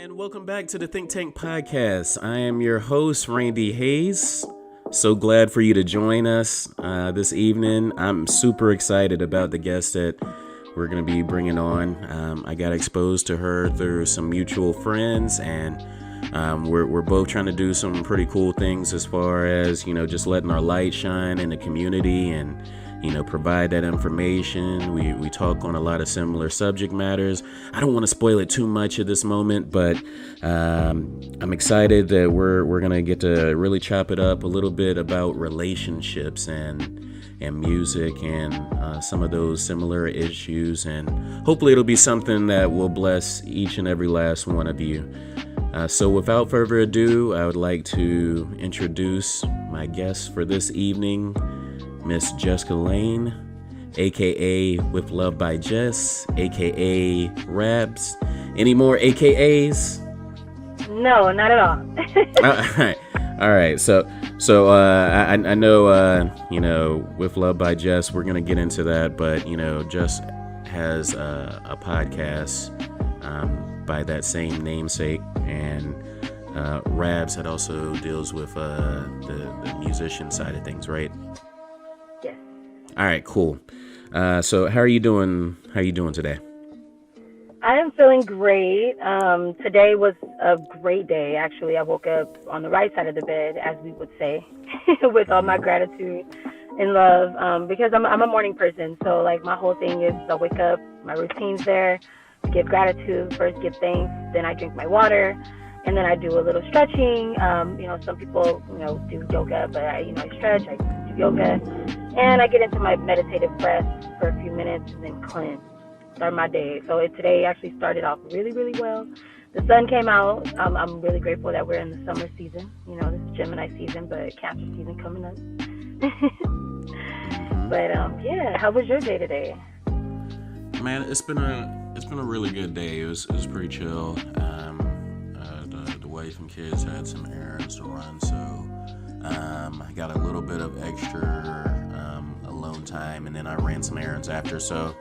And welcome back to the Think Tank Podcast. I am your host, Randy Hayes. So glad for you to join us this evening. I'm super excited about the guest that we're going to be bringing on. I got exposed to her through some mutual friends, and we're both trying to do some pretty cool things as far as, just letting our light shine in the community and provide that information. We talk on a lot of similar subject matters. I don't want to spoil it too much at this moment, but I'm excited that we're gonna get to really chop it up a little bit about relationships and music and some of those similar issues, and hopefully it'll be something that will bless each and every last one of you. So without further ado, I would like to introduce my guest for this evening, Miss Jessica Lane, aka With Love by Jess, aka Rabs. Any more AKAs? No, not at all. All right. So I know, With Love by Jess, we're gonna get into that, but Jess has a podcast by that same namesake, and Rabs that also deals with the musician side of things, right? Yes. All right, cool. So how are you doing? How are you doing today? I am feeling great. Today was a great day. Actually, I woke up on the right side of the bed, as we would say, with all my gratitude and love, because I'm a morning person. So like my whole thing is I wake up, my routine's there, give gratitude, first give thanks, then I drink my water, and then I do a little stretching. Some people, do yoga, but I stretch, I do yoga, and I get into my meditative breath for a few minutes and then cleanse, start my day. So today actually started off really, really well. The sun came out. I'm really grateful that we're in the summer season. This is Gemini season, but Cancer season coming up. But yeah, how was your day today? Man, it's been a really good day. It was pretty chill. The wife and kids had some errands to run, so I got a little bit of extra alone time, and then I ran some errands after. So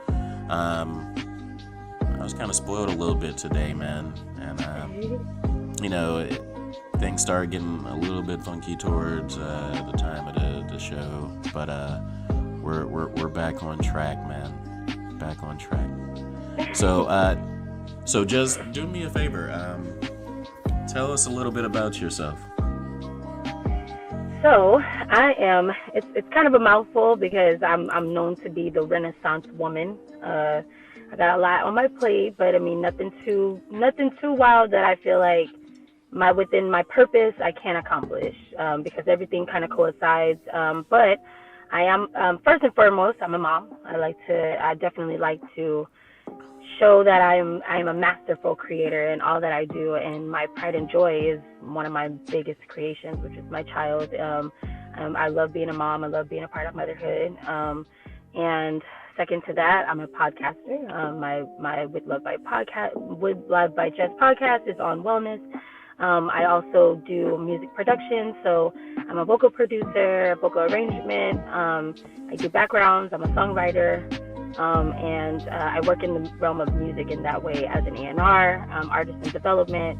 I was kind of spoiled a little bit today, man. And things started getting a little bit funky towards the time of the show, but we're back on track, man. Back on track. So just do me a favor. Tell us a little bit about yourself. So I am. It's kind of a mouthful because I'm known to be the Renaissance woman. I got a lot on my plate, but I mean nothing too wild that I feel like within my purpose I can't accomplish, because everything kind of coincides. But I am first and foremost, I'm a mom. I definitely like to show that I am a masterful creator in all that I do, and my pride and joy is one of my biggest creations, which is my child. I love being a mom. I love being a part of motherhood. And second to that, I'm a podcaster. My With Love by Jess podcast is on wellness. I also do music production, so I'm a vocal producer, vocal arrangement. I do backgrounds. I'm a songwriter. And I work in the realm of music in that way as an A&R, artist in development.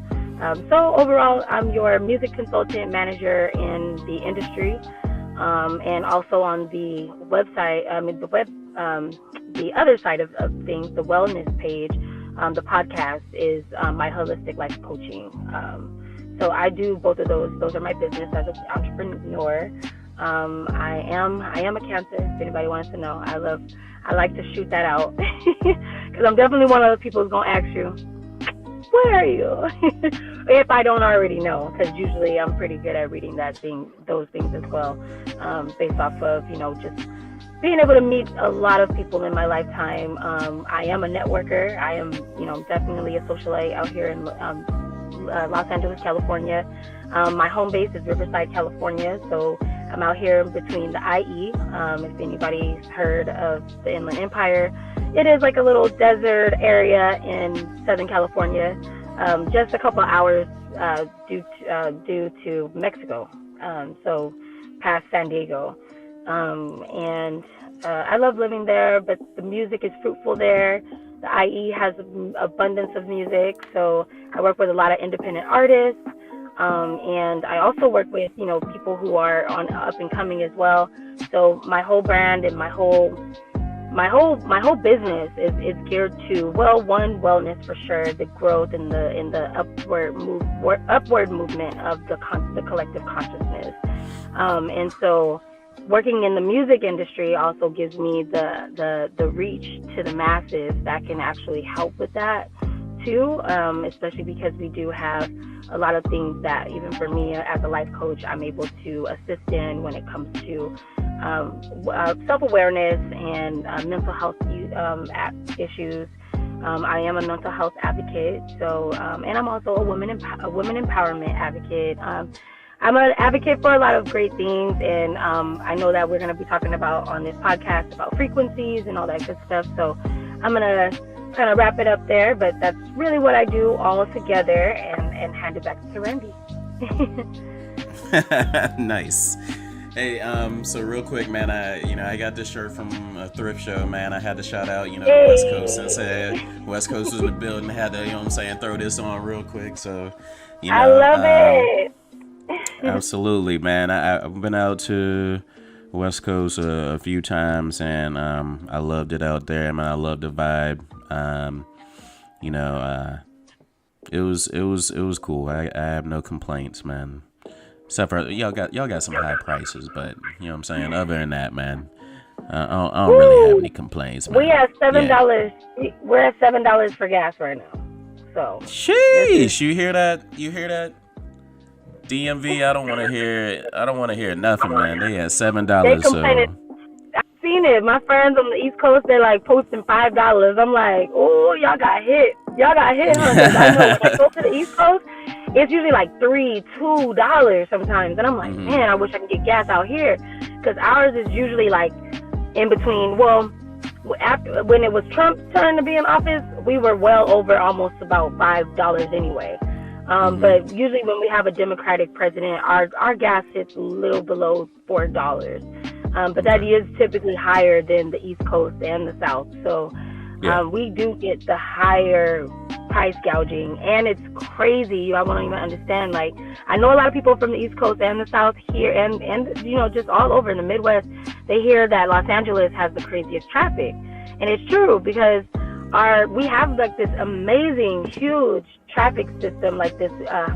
So overall, I'm your music consultant manager in the industry, and also on the website, the other side of things, the wellness page. The podcast is my holistic life coaching. So I do both of those. Those are my business as an entrepreneur. I am a Cancer, if anybody wants to know. I like to shoot that out because I'm definitely one of those people who's going to ask you, where are you? If I don't already know, because usually I'm pretty good at reading those things as well, based off of, just being able to meet a lot of people in my lifetime. I am a networker. I am, definitely a socialite out here in Los Angeles, California. My home base is Riverside, California, so I'm out here between the IE. If anybody's heard of the Inland Empire, it is like a little desert area in Southern California, just a couple hours due to Mexico, so past San Diego. And I love living there, but the music is fruitful there. The IE has an abundance of music, so I work with a lot of independent artists, and I also work with people who are on up and coming as well. So my whole brand and my whole business is geared to, well, one, wellness for sure, the growth and the upward movement of the collective consciousness, and so working in the music industry also gives me the reach to the masses that can actually help with that too, especially because we do have a lot of things that even for me as a life coach I'm able to assist in when it comes to self-awareness and mental health issues. I am a mental health advocate, so and I'm also a women empowerment advocate. I'm an advocate for a lot of great things, and I know that we're going to be talking about on this podcast about frequencies and all that good stuff. So I'm going to kind of wrap it up there, but that's really what I do all together, and hand it back to Randy. Nice. Hey, so real quick, man, I got this shirt from a thrift show, man. I had to shout out, the West Coast, and said West Coast was in the building. I had to, throw this on real quick. So, I love it. Absolutely, man. I've been out to West Coast a few times, and I loved it out there. Man, I loved the vibe. It was cool. I have no complaints, man. Except for y'all got some high prices, but you know what I'm saying. Other than that, man, I don't really have any complaints, man. We have $7. Yeah. We're at $7 for gas right now. So. Sheesh! You hear that? DMV, I don't want to hear nothing, man. They at $7. So I've seen it. My friends on the East Coast, they're like posting $5. I'm like, oh, y'all got hit, huh? I know when I go to the East Coast, it's usually like $3, $2 sometimes, and I'm like, man, I wish I could get gas out here, because ours is usually like in between. Well, after when it was Trump's turn to be in office, we were well over almost about $5 anyway. But usually when we have a Democratic president, our gas hits a little below $4. But that is typically higher than the East Coast and the South. So we do get the higher price gouging, and it's crazy. I won't even understand. Like, I know a lot of people from the East Coast and the South here, and just all over in the Midwest, they hear that Los Angeles has the craziest traffic, and it's true, because we have like this amazing, huge traffic system, like this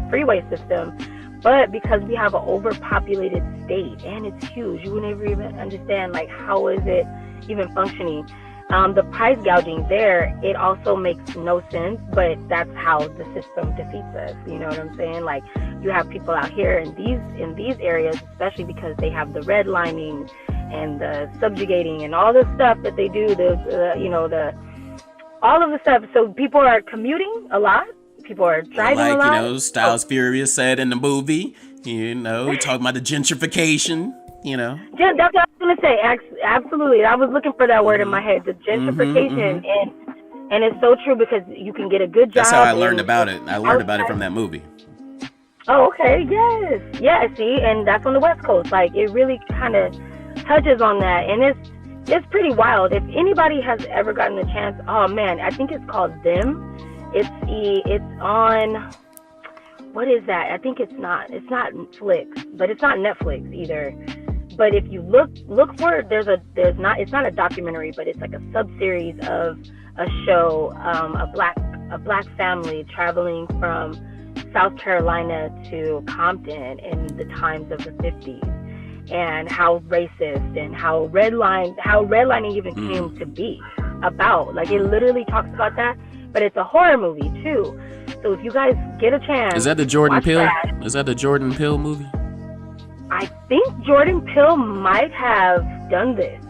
freeway system, but because we have an overpopulated state and it's huge, you would never even understand like how is it even functioning. The price gouging there, it also makes no sense, but that's how the system defeats us. You know what I'm saying? Like, you have people out here in these areas, especially because they have the redlining and the subjugating and all the stuff that they do, all of the stuff. So people are commuting a lot. People are driving a lot. Like, Styles Furious said in the movie, talking about the gentrification, Yeah, that's what I was going to say. Absolutely. I was looking for that word in my head, the gentrification. And it's so true, because you can get a good job. That's how I learned about it. I learned about it from that movie. Oh, okay. Yes. Yeah, see, and that's on the West Coast. Like, it really kind of touches on that. And it's pretty wild. If anybody has ever gotten a chance, oh man, I think it's called Them. It's on, what is that? I think it's not Netflix, but it's not Netflix either. But if you look for it, it's not a documentary, but it's like a sub-series of a show, a black family traveling from South Carolina to Compton in the times of the 50s, and how racist and how redlining even came to be about. Like, it literally talks about that, but it's a horror movie too. So if you guys get a chance, is that the Jordan Peele? Is that the Jordan Peele movie? I think Jordan Peele might have done this.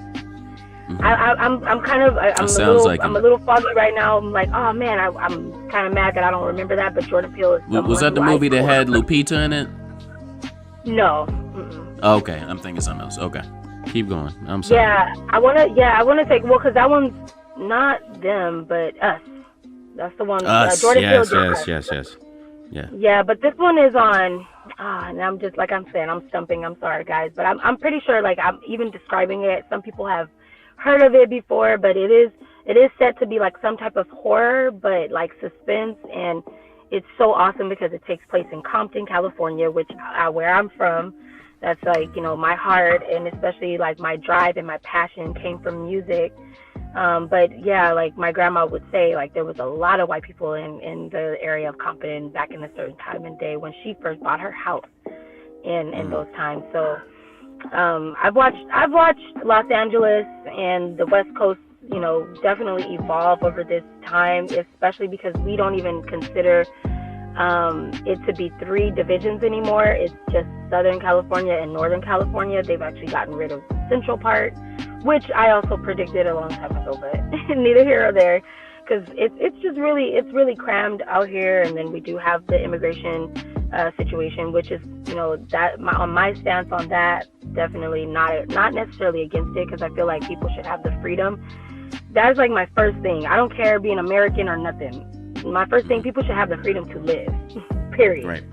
I'm kind of I'm a little foggy right now. I'm like, oh man, I'm kind of mad that I don't remember that. But Jordan Peele is. Was that the movie that had Lupita in it? No. Oh, okay, I'm thinking something else. Okay, keep going. I'm sorry. Yeah, I wanna take, well, because that one's not Them, but Us. That's the one. Us. Jordan Peele Yes. Yeah. Yeah, but this one is on. And I'm just, like I'm saying, I'm stumping. I'm sorry, guys, but I'm pretty sure, like, I'm even describing it. Some people have heard of it before, but it is it is set to be like some type of horror, but like suspense, and it's so awesome because it takes place in Compton, California, which where I'm from. That's like, my heart, and especially like my drive and my passion came from music. But yeah, like my grandma would say, like there was a lot of white people in the area of Compton back in a certain time and day when she first bought her house in those times. So I've watched Los Angeles and the West Coast, definitely evolve over this time, especially because we don't even consider it to be three divisions anymore. It's just Southern California and Northern California. They've actually gotten rid of Central part, which I also predicted a long time ago, but neither here or there, because it's really crammed out here. And then we do have the immigration situation, which is, on my stance on that, definitely not necessarily against it, because I feel like people should have the freedom. That's like my first thing. I don't care being American or nothing. My first thing, people should have the freedom to live, period. Right.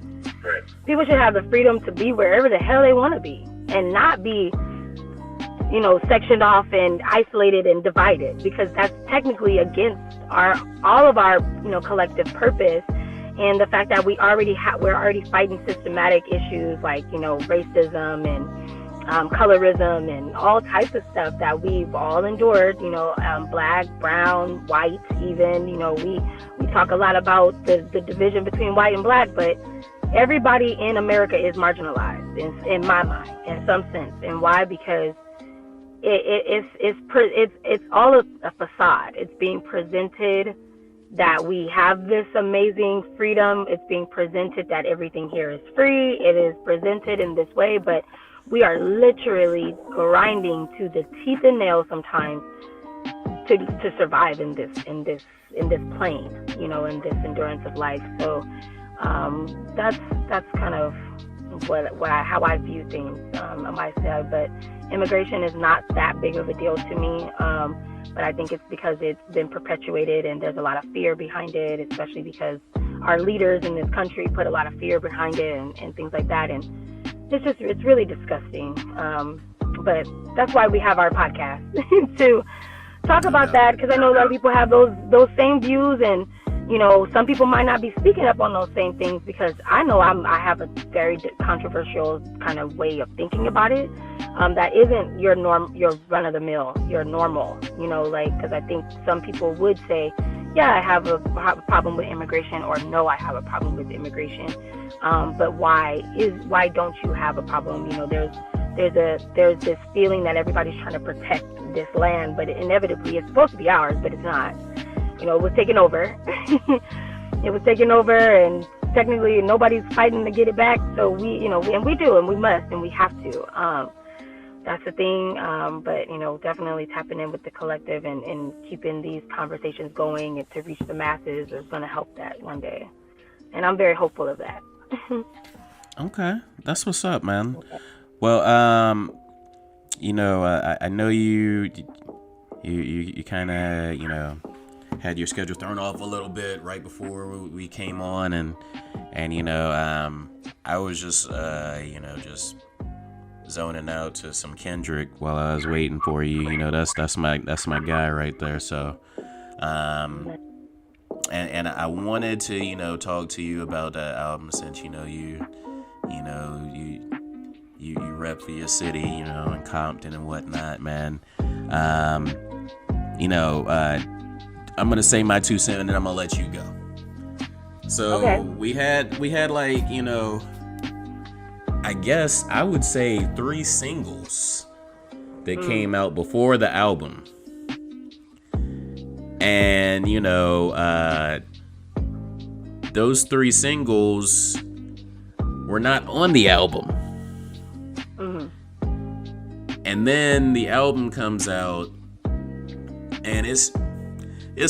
People should have the freedom to be wherever the hell they want to be and not be, sectioned off and isolated and divided, because that's technically against all of our, collective purpose. And the fact that we're already fighting systematic issues like, racism and colorism and all types of stuff that we've all endured, black, brown, white, even, we talk a lot about the division between white and black, but everybody in America is marginalized in my mind, in some sense. And why? Because it's all a facade. It's being presented that we have this amazing freedom. It's being presented that everything here is free. It is presented in this way, but we are literally grinding to the teeth and nails sometimes to survive in this plane, in this endurance of life. So that's kind of how I view things on my side. But immigration is not that big of a deal to me. But I think it's because it's been perpetuated and there's a lot of fear behind it, especially because our leaders in this country put a lot of fear behind it and things like that. And it's really disgusting. But that's why we have our podcast to talk about that, because I know a lot of people have those same views, and some people might not be speaking up on those same things, because I know I have a very controversial kind of way of thinking about it. That isn't your run of the mill, your normal, because I think some people would say, yeah, I have a problem with immigration, or no, I have a problem with immigration. But why don't you have a problem? There's this feeling that everybody's trying to protect this land, but inevitably it's supposed to be ours, but it's not. It was taken over. It was taken over, and technically nobody's fighting to get it back. So we do, and we must, and we have to. That's the thing. But definitely tapping in with the collective and keeping these conversations going and to reach the masses is going to help that one day. And I'm very hopeful of that. Okay, that's what's up, man. Okay. Well, I know you kind of, had your schedule thrown off a little bit right before we came on, and I was just just zoning out to some Kendrick while I was waiting for you. That's my guy right there. So, and I wanted to talk to you about that album, since you rep for your city, in Compton and whatnot, man. I'm gonna say my 2 cents and then I'm gonna let you go. So okay. we had like, I guess I would say 3 singles that came out before the album. And those 3 singles were not on the album. Mm-hmm. And then the album comes out, and it's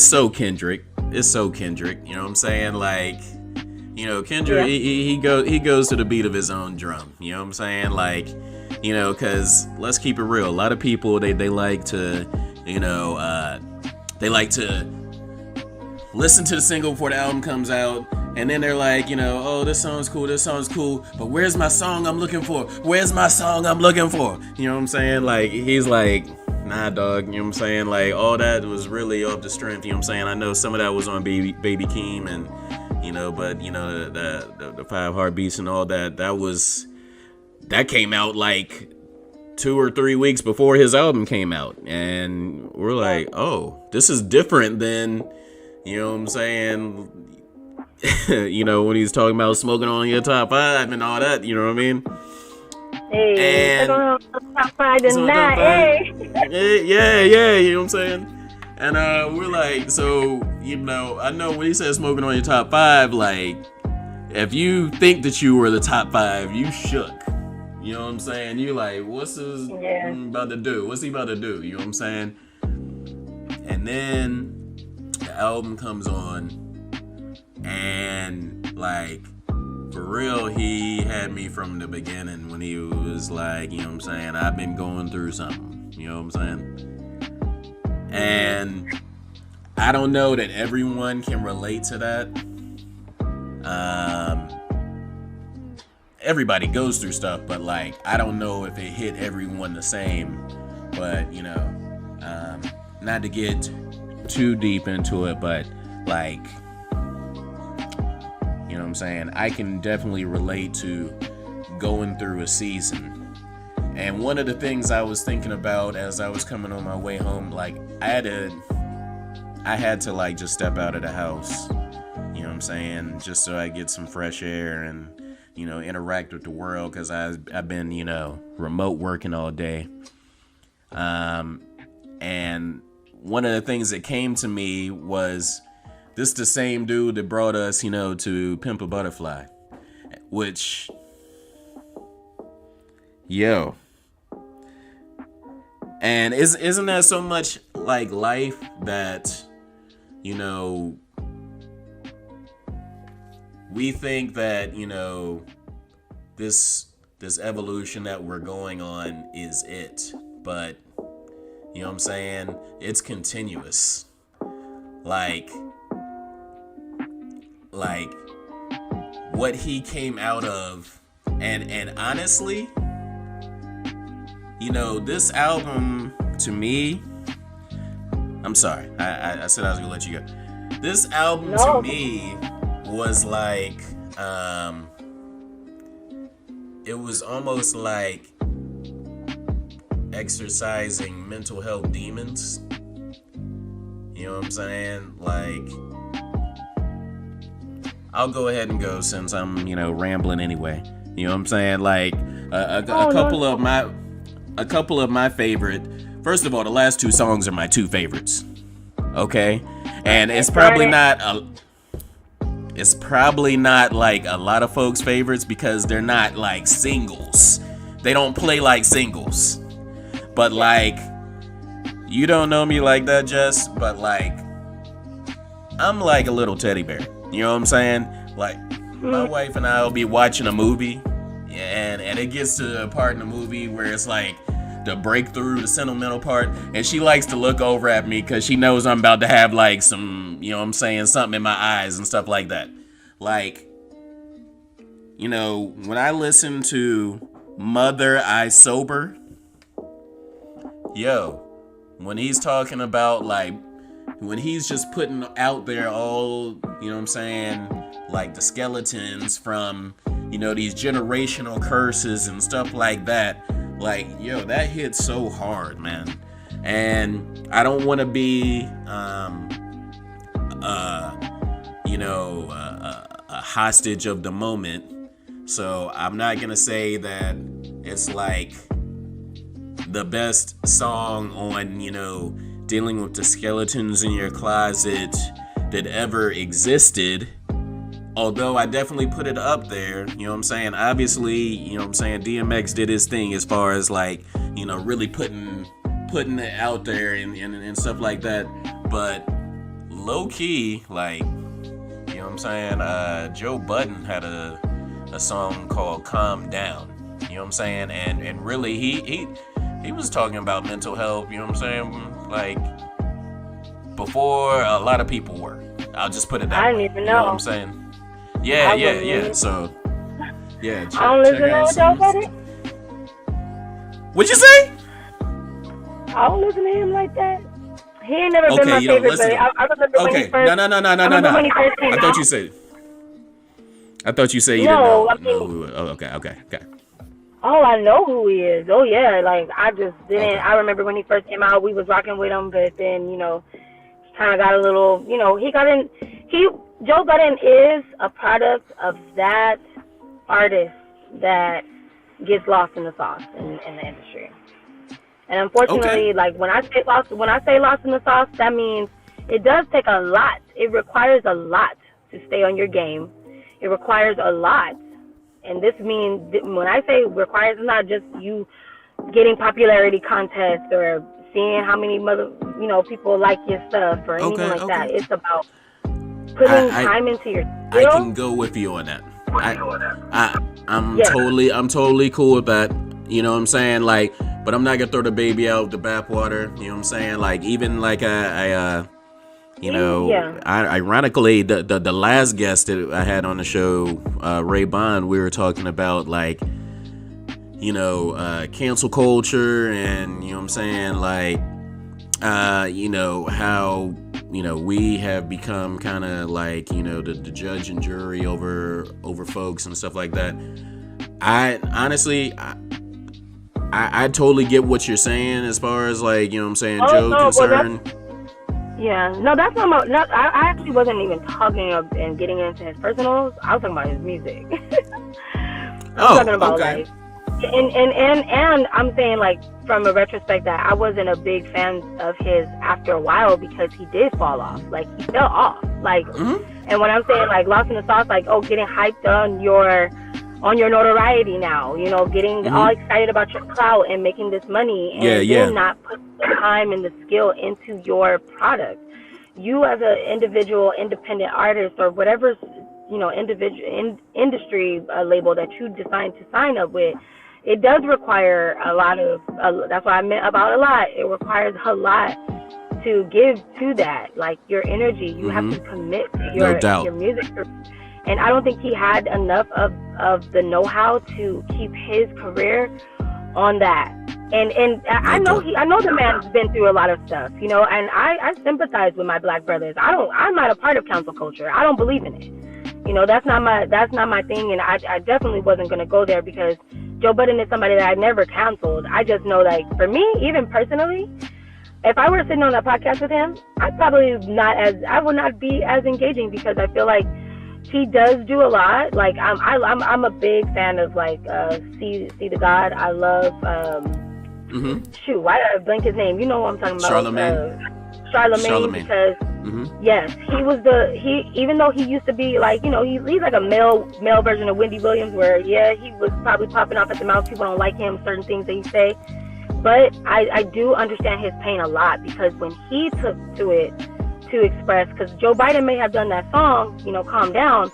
so Kendrick. It's so Kendrick. You know what I'm saying? Like, Kendrick, yeah. he goes to the beat of his own drum. You know what I'm saying? Like, because let's keep it real. A lot of people, they like to, they like to listen to the single before the album comes out. And then they're like, oh, this song's cool, but where's my song I'm looking for? You know what I'm saying? Like, he's like, nah, dog. You know what I'm saying? Like, all that was really off the strength. You know what I'm saying? I know some of that was on Baby Keem, and but the 5 Heartbeats and all that. That came out like 2 or 3 weeks before his album came out, and we're like, oh, this is different than, you know what I'm saying? When he's talking about smoking on your top 5 and all that. You know what I mean? Hey, and top 5 tonight. Hey. Yeah, you know what I'm saying? And we're like, so, I know when he said smoking on your top 5, like, if you think that you were the top 5, you shook. You know what I'm saying? You like, what's this about to do? What's he about to do? You know what I'm saying? And then the album comes on, and like, for real, he had me from the beginning when he was like, you know what I'm saying? I've been going through something. You know what I'm saying? And I don't know that everyone can relate to that. Everybody goes through stuff, but like, I don't know if it hit everyone the same. But not to get too deep into it, but like, you know what I'm saying? I can definitely relate to going through a season. And one of the things I was thinking about as I was coming on my way home, like, I had to like just step out of the house, you know what I'm saying, just so I get some fresh air and, interact with the world, because I've been, remote working all day. And one of the things that came to me was, this the same dude that brought us, to Pimp a Butterfly, which, yo. And isn't that so much like life that, we think that, this evolution that we're going on is it. But, you know what I'm saying? It's continuous. Like what he came out of, and honestly, this album, to me, I'm sorry, I said I was gonna let you go. This album to me was like, it was almost like exercising mental health demons. You know what I'm saying? Like, I'll go ahead and go since I'm, rambling anyway. You know what I'm saying? Like, a couple of my favorite. First of all, the last 2 songs are my 2 favorites. Okay, and it's probably not like a lot of folks' favorites, because they're not like singles. They don't play like singles. But like, you don't know me like that, Jess, but like, I'm like a little teddy bear. You know what I'm saying? Like, my wife and I will be watching a movie, and it gets to a part in the movie where it's like the breakthrough, the sentimental part, and she likes to look over at me because she knows I'm about to have like some, you know what I'm saying, something in my eyes and stuff like that. Like, when I listen to Mother I Sober, when he's talking about, like, when he's just putting out there all, you know what I'm saying, like the skeletons from, these generational curses and stuff like that, like, that hits so hard, man. And I don't want to be, a hostage of the moment. So I'm not going to say that it's like the best song on, dealing with the skeletons in your closet that ever existed. Although I definitely put it up there, you know what I'm saying? Obviously, you know what I'm saying, DMX did his thing as far as like, really putting it out there and stuff like that. But low key, like, you know what I'm saying, Joe Budden had a song called Calm Down. You know what I'm saying? And really he was talking about mental health, you know what I'm saying? Like, before a lot of people were. I'll just put it that way. I didn't even know. You know what I'm saying? Yeah. So, yeah. I don't listen to Joe Budden. What'd you say? I I don't listen to him like that. He ain't never been Okay, my you don't favorite, but listen. I remember when he Okay, first. no. I remember when he first came I out. thought you said. I thought you said you No, I didn't know mean, who. Oh, okay. oh, I know who he is. Oh yeah, like I just didn't. Okay. I remember when he first came out, we was rocking with him, but then he kind of got a little. He got in. Joe Budden is a product of that artist that gets lost in the sauce in the industry. And Okay. unfortunately, like when I say lost in the sauce, that means it does take a lot. It requires a lot to stay on your game. It requires a lot, and this means when I say requires, it's not just you getting popularity contests or seeing how many people like your stuff or anything like Okay. that. It's about putting I time into your I skill. can go with you on that. I Yeah. I'm totally cool with that. You know what I'm saying? Like, but I'm not gonna throw the baby out with the bathwater. You know what I'm saying? Like, even like Yeah. ironically, the last guest that I had on the show, Ray Bond, we were talking about like, cancel culture, and you know what I'm saying, like, how we have become kind of like the judge and jury over folks and stuff like that. I honestly, I totally get what you're saying as far as like Joe concerned. Yeah, no, that's not my. I actually wasn't even talking and getting into his personals. I was talking about his music. I'm talking about okay. like, and I'm saying like from a retrospect that I wasn't a big fan of his after a while because he did fall off. Like he fell off. Like, and when I'm saying like lost in the sauce, like getting hyped on your notoriety now, getting all excited about your clout and making this money, and then not put the time and the skill into your product. You as an individual, independent artist or whatever, individual industry label that you decide to sign up with, it does require a lot of. That's what I meant about a lot. It requires a lot to give to that, like your energy. You have to commit to your music. And I don't think he had enough of the know-how to keep his career on that. And I know the man's been through a lot of stuff, and I sympathize with my black brothers. I'm not a part of cancel culture. I don't believe in it. That's not my thing, and I definitely wasn't gonna go there because Joe Budden is somebody that I never canceled. I just know, like, for me, even personally, if I were sitting on a podcast with him, I would not be as engaging because I feel like he does do a lot. Like I'm a big fan of like See the God. I love shoot, why did I blank his name? You know what I'm talking about? Charlemagne. Because yes, even though he used to be like he's like a male version of Wendy Williams, where he was probably popping off at the mouth. People don't like him, certain things that he say, but I do understand his pain a lot because when he took to it to express, because Joe Biden may have done that song, Calm Down,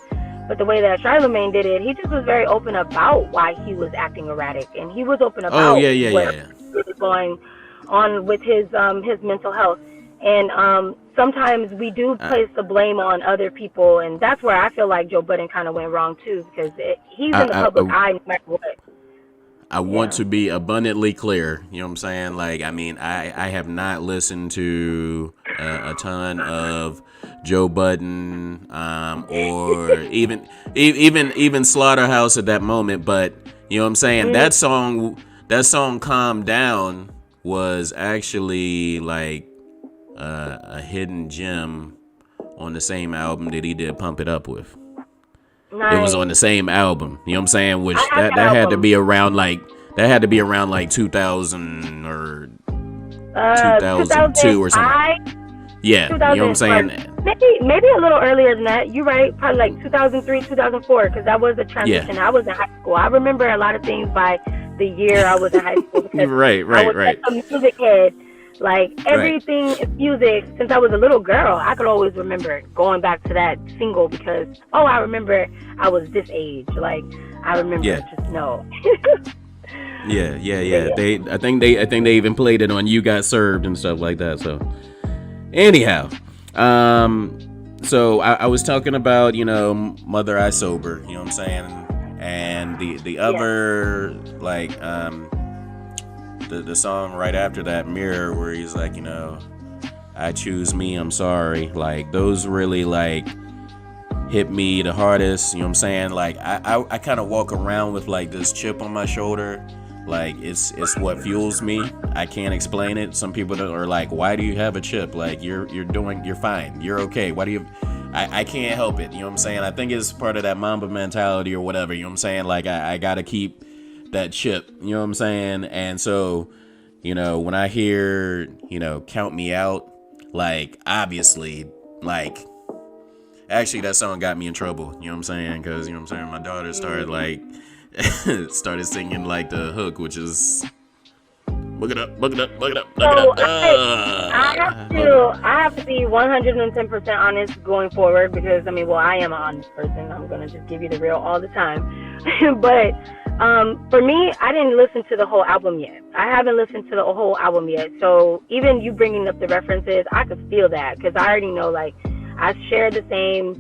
but the way that Charlemagne did it, he just was very open about why he was acting erratic, and he was open about what was going on with his mental health. And sometimes we do place the blame on other people, and that's where I feel like Joe Budden kind of went wrong too, because he's in the public eye no matter what. I want to be abundantly clear. You know what I'm saying? Like, I mean, I have not listened to a ton of Joe Budden or even Slaughterhouse at that moment. But you know what I'm saying? That song "Calm Down" was actually like a hidden gem on the same album that he did "Pump It Up" with. Nice. It was on the same album, you know what I'm saying? Which that had to be around like 2000 or 2002 or something. Yeah, you know what I'm saying? Maybe a little earlier than that. You're right, probably like 2003, 2004, because that was the transition. Yeah. I was in high school. I remember a lot of things by the year I was in high school. right. I was a music head. Like everything is music. Since I was a little girl, I could always remember going back to that single because I remember I was this age. Like I remember just know. Yeah. I think they even played it on "You Got Served" and stuff like that. So anyhow, so I was talking about Mother I Sober. You know what I'm saying? And the other like the song right after that, Mirror, where he's like, I choose me, I'm sorry. Like, those really, like, hit me the hardest. You know what I'm saying? Like, I kind of walk around with, like, this chip on my shoulder. Like, it's what fuels me. I can't explain it. Some people are like, why do you have a chip? Like, you're fine. You're okay. Why do you... I can't help it. You know what I'm saying? I think it's part of that Mamba mentality or whatever. You know what I'm saying? Like, I got to keep that chip. You know what I'm saying? And so, when I hear, Count Me Out, like, obviously, like, actually, that song got me in trouble. You know what I'm saying? Because, my daughter started, like, started singing, like, the hook, which is... Look it up. I have to be 110% honest going forward because, I am an honest person. I'm going to just give you the real all the time. But for me, I didn't listen to the whole album yet. I haven't listened to the whole album yet. So even you bringing up the references, I could feel that because I already know, like, I share the same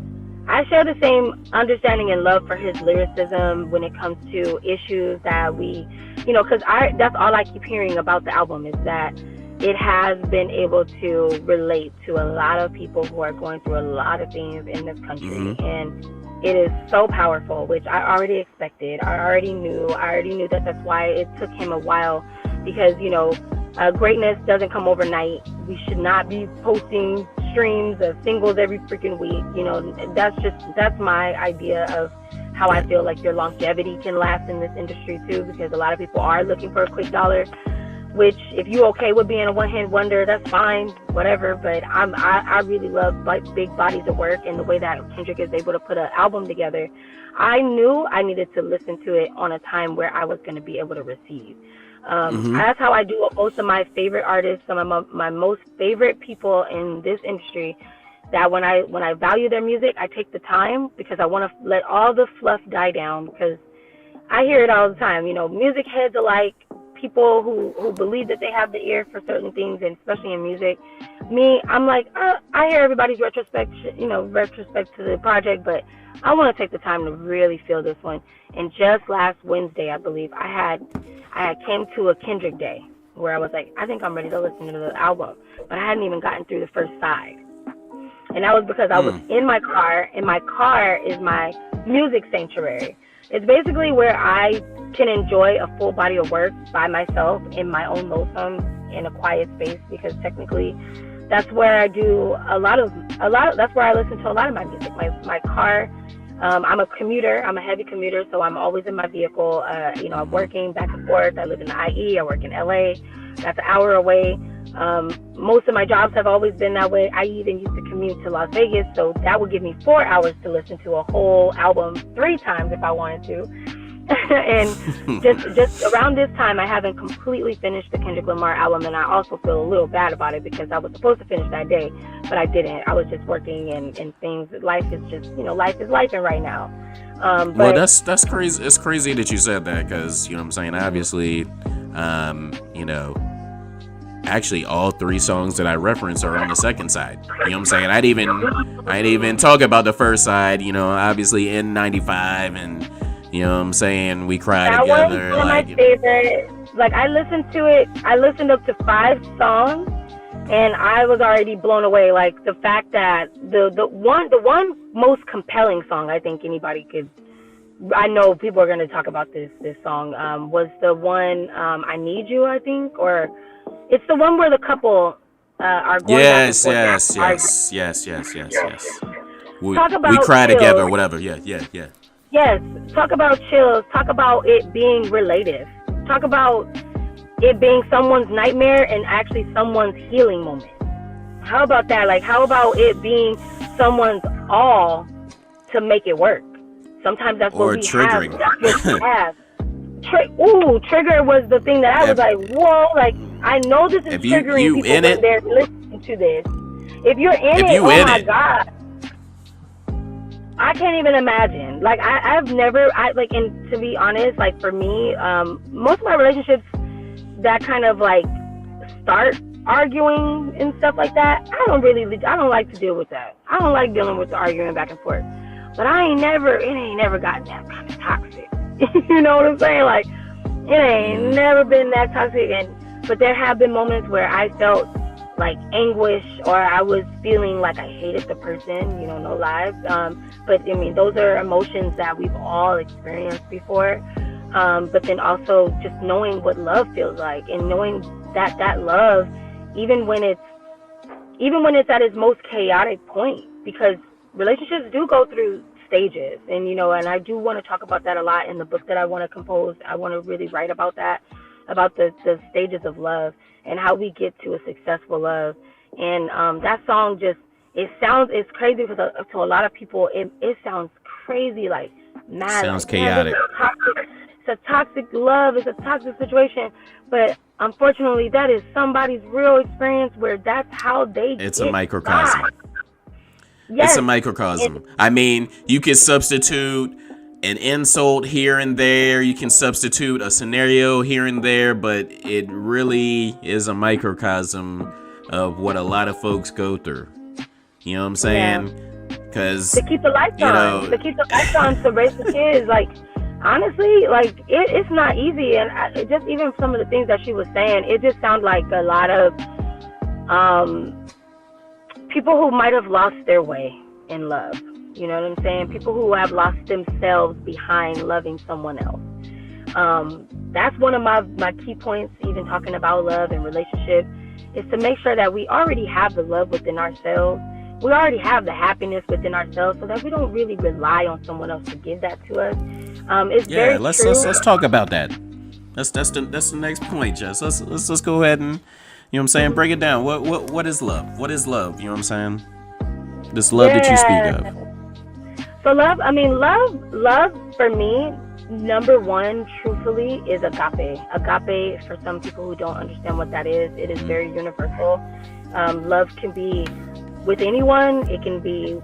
understanding and love for his lyricism when it comes to issues that we, because that's all I keep hearing about the album is that it has been able to relate to a lot of people who are going through a lot of things in this country. Mm-hmm. And it is so powerful, which I already expected. I already knew that that's why it took him a while because, greatness doesn't come overnight. We should not be posting streams of singles every freaking week. That's my idea of how I feel like your longevity can last in this industry too, because a lot of people are looking for a quick dollar, which if you're okay with being a one-hit wonder, that's fine, whatever. But I really love big bodies of work, and the way that Kendrick is able to put an album together, I knew I needed to listen to it on a time where I was going to be able to receive. That's how I do with most of my favorite artists, some of my most favorite people in this industry, that when I value their music, I take the time because I want to let all the fluff die down, because I hear it all the time. Music heads alike, people who believe that they have the ear for certain things, and especially in music. Me, I'm like, I hear everybody's retrospect to the project, but I want to take the time to really feel this one. And just last Wednesday, I believe, I had came to a Kendrick day where I was like, I think I'm ready to listen to the album, but I hadn't even gotten through the first side. And that was because I was in my car, and my car is my music sanctuary. It's basically where I can enjoy a full body of work by myself in my own lonesome in a quiet space, because technically that's where I do that's where I listen to a lot of my music. My car, I'm a commuter. I'm a heavy commuter, so I'm always in my vehicle. I'm working back and forth. I live in the IE. I work in LA. That's an hour away. Most of my jobs have always been that way. I even used to commute to Las Vegas, so that would give me 4 hours to listen to a whole album 3 times if I wanted to. And just around this time, I haven't completely finished the Kendrick Lamar album, and I also feel a little bad about it because I was supposed to finish that day, but I didn't. I was just working and things. Life is just, life is life right now. Well, that's crazy. It's crazy that you said that because, what I'm saying, obviously, actually all 3 songs that I reference are on the second side. You know what I'm saying? I didn't even talk about the first side, obviously in 95 and, you know what I'm saying, We Cry that Together. That was one of my favorite. Like, I listened up to 5 songs and I was already blown away. Like, the fact that the one most compelling song I think anybody could, I know people are going to talk about this song, was the one, I Need You, I think, or it's the one where the couple are going yes. We Cry chills. Together, whatever. Yeah. Yes, talk about chills. Talk about it being relative. Talk about it being someone's nightmare and actually someone's healing moment. How about that? Like, how about it being someone's all to make it work? Sometimes that's what we triggering. have. Trigger was the thing that I was like, whoa, like, I know this is triggering people when they're listening to this. If you're in it, oh my God. I can't even imagine. Like, and to be honest, like, for me, most of my relationships that kind of, like, start arguing and stuff like that, I don't like to deal with that. I don't like dealing with the arguing back and forth. But it ain't never gotten that kind of toxic. You know what I'm saying? Like, It ain't never been that toxic, but there have been moments where I felt like anguish, or I was feeling like I hated the person, no lie. But I mean, those are emotions that we've all experienced before. But then also just knowing what love feels like, and knowing that love, even when it's at its most chaotic point, because relationships do go through stages, and and I do want to talk about that a lot in the book that I want to compose. I want to really write about that, about the stages of love and how we get to a successful love. And that song just, it's crazy to a lot of people. It sounds crazy, like mad, Sounds like, man, chaotic. it's a toxic love, it's a toxic situation. But unfortunately, that is somebody's real experience where that's how they It's get a microcosm. by. It's Yes. a microcosm. I mean, you can substitute an insult here and there. You can substitute a scenario here and there, but it really is a microcosm of what a lot of folks go through. You know what I'm saying? Because To keep the lights on, to raise the kids. Like, honestly, like, it's not easy. And just even some of the things that she was saying, it just sounds like a lot of people who might have lost their way in love. You know what I'm saying? People who have lost themselves behind loving someone else. That's one of my key points, even talking about love and relationships, is to make sure that we already have the love within ourselves. We already have the happiness within ourselves, so that we don't really rely on someone else to give that to us. It's very let's true. let's talk about that. That's the next point, Jess. Let's go ahead and, you know what I'm saying, break it down. What is love? What is love? You know what I'm saying? This love that you speak of. So love for me, number one, truthfully, is agape. Agape, for some people who don't understand what that is, it is very universal. Love can be with anyone. It can be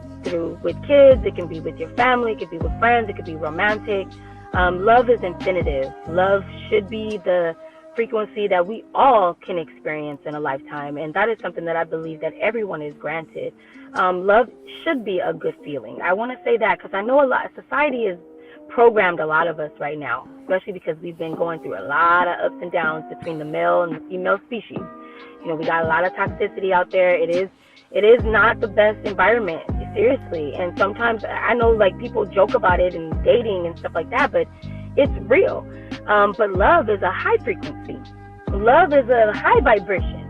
with kids. It can be with your family. It could be with friends. It could be romantic. Love is infinitive. Love should be the frequency that we all can experience in a lifetime, and that is something that I believe that everyone is granted. Love should be a good feeling. I want to say that because I know society has programmed a lot of us right now, especially because we've been going through a lot of ups and downs between the male and the female species. We got a lot of toxicity out there. It is not the best environment, seriously. And sometimes I know, like, people joke about it and dating and stuff like that, but it's real. But love is a high frequency. Love is a high vibration.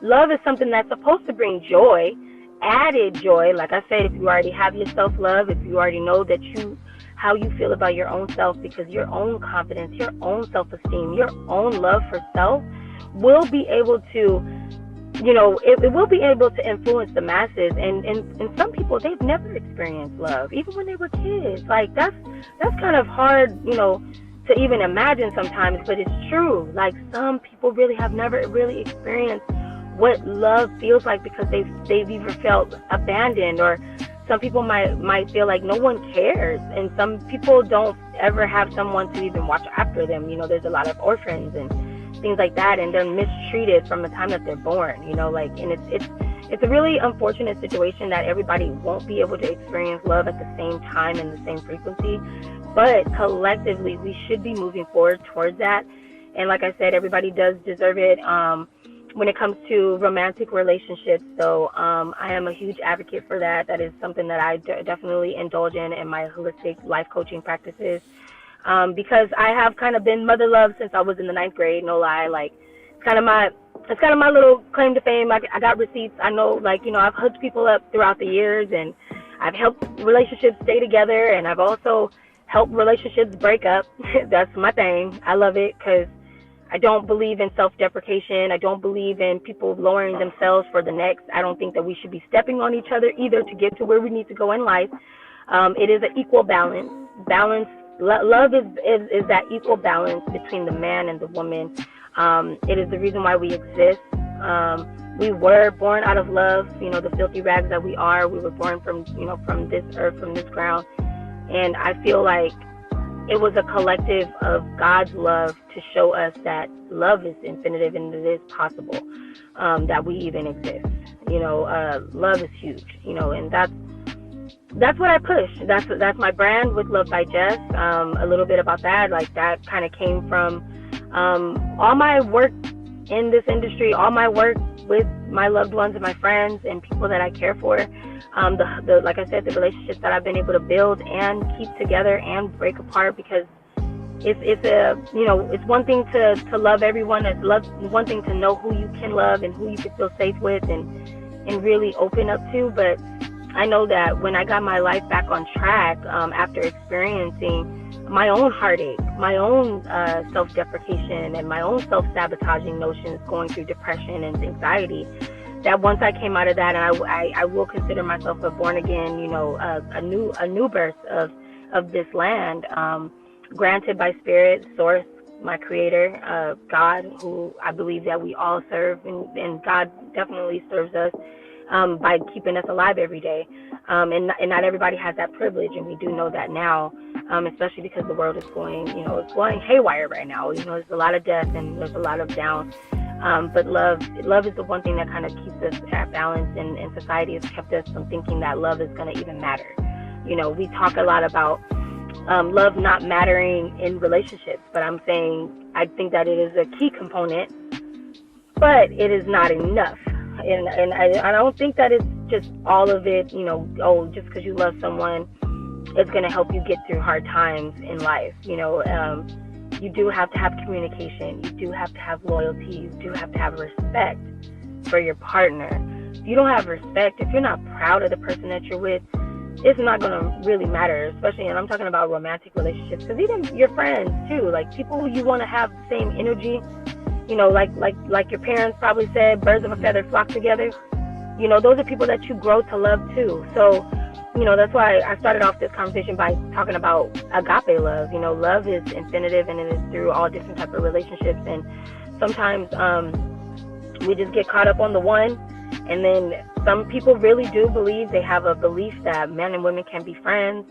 Love is something that's supposed to bring joy, added joy. Like I said, if you already have your self-love, if you already know how you feel about your own self, because your own confidence, your own self-esteem, your own love for self will be able to, it will be able to influence the masses. And some people, they've never experienced love, even when they were kids. Like, that's kind of hard, to even imagine sometimes, but it's true. Like, some people really have never really experienced what love feels like, because they've either felt abandoned, or some people might feel like no one cares, and some people don't ever have someone to even watch after them. There's a lot of orphans and things like that, and they're mistreated from the time that they're born. And it's a really unfortunate situation that everybody won't be able to experience love at the same time and the same frequency. But collectively, we should be moving forward towards that. And like I said, everybody does deserve it. When it comes to romantic relationships, so I am a huge advocate for that. That is something that I definitely indulge in my holistic life coaching practices, because I have kind of been mother love since I was in the 9th grade. No lie, like, it's kind of my little claim to fame. I got receipts. I know, like, I've hooked people up throughout the years, and I've helped relationships stay together, and I've also helped relationships break up. That's my thing. I love it because I don't believe in self-deprecation. I don't believe in people lowering themselves for the next. I don't think that we should be stepping on each other either to get to where we need to go in life. It is an equal balance. Love is that equal balance between the man and the woman. It is the reason why we exist. We were born out of love, the filthy rags that we are. We were born from this earth, from this ground. And I feel like it was a collective of God's love to show us that love is infinitive and it is possible, that we even exist. Love is huge, and that's what I push. That's my brand, With Love by Jess. A little bit about that, like that kind of came from all my work in this industry, all my work with my loved ones and my friends and people that I care for. The like I said, the relationships that I've been able to build and keep together and break apart, because it's a, you know, it's one thing to love everyone. It's one thing to know who you can love and who you can feel safe with and really open up to. But I know that when I got my life back on track, after experiencing my own heartache, my own self-deprecation, and my own self-sabotaging notions, going through depression and anxiety, that once I came out of that, and I will consider myself a born again, you know, a new birth of this land, granted by Spirit, Source, my Creator, God, who I believe that we all serve, and God definitely serves us by keeping us alive every day. And not everybody has that privilege, and we do know that now, especially because the world is going, you know, it's going haywire right now. You know, there's a lot of death and there's a lot of down. But love is the one thing that kind of keeps us at balance, and society has kept us from thinking that love is going to even matter. You know, we talk a lot about love not mattering in relationships, but I'm saying I think that it is a key component, but it is not enough. And I don't think that it's just all of it, you know, oh, just because you love someone, it's going to help you get through hard times in life. You know, you do have to have communication. You do have to have loyalty. You do have to have respect for your partner. If you don't have respect, if you're not proud of the person that you're with, it's not going to really matter, especially, and I'm talking about romantic relationships, because even your friends too, like people who you want to have the same energy, you know, like your parents probably said, birds of a feather flock together. You know, those are people that you grow to love too. So, you know, that's why I started off this conversation by talking about agape love. You know, love is infinitive, and it is through all different types of relationships. And sometimes we just get caught up on the one, and then some people really do believe, they have a belief that men and women can be friends.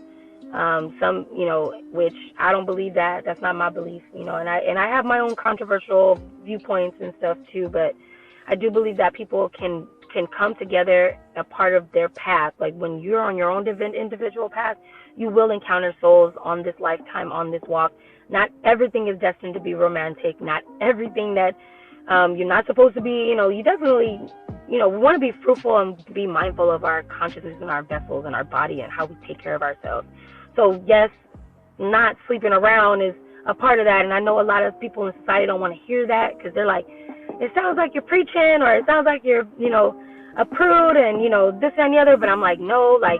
Some, you know, which I don't believe that. That's not my belief, you know, and I have my own controversial viewpoints and stuff too, but I do believe that people can come together a part of their path. Like when you're on your own individual path, you will encounter souls on this lifetime, on this walk. Not everything is destined to be romantic. Not everything that you're not supposed to be, you know, you definitely, you know, we want to be fruitful and be mindful of our consciousness and our vessels and our body and how we take care of ourselves. So yes, not sleeping around is a part of that. And I know a lot of people in society don't want to hear that, because they're like, it sounds like you're preaching, or it sounds like you're, you know, a prude and, you know, this and the other. But I'm like, no, like,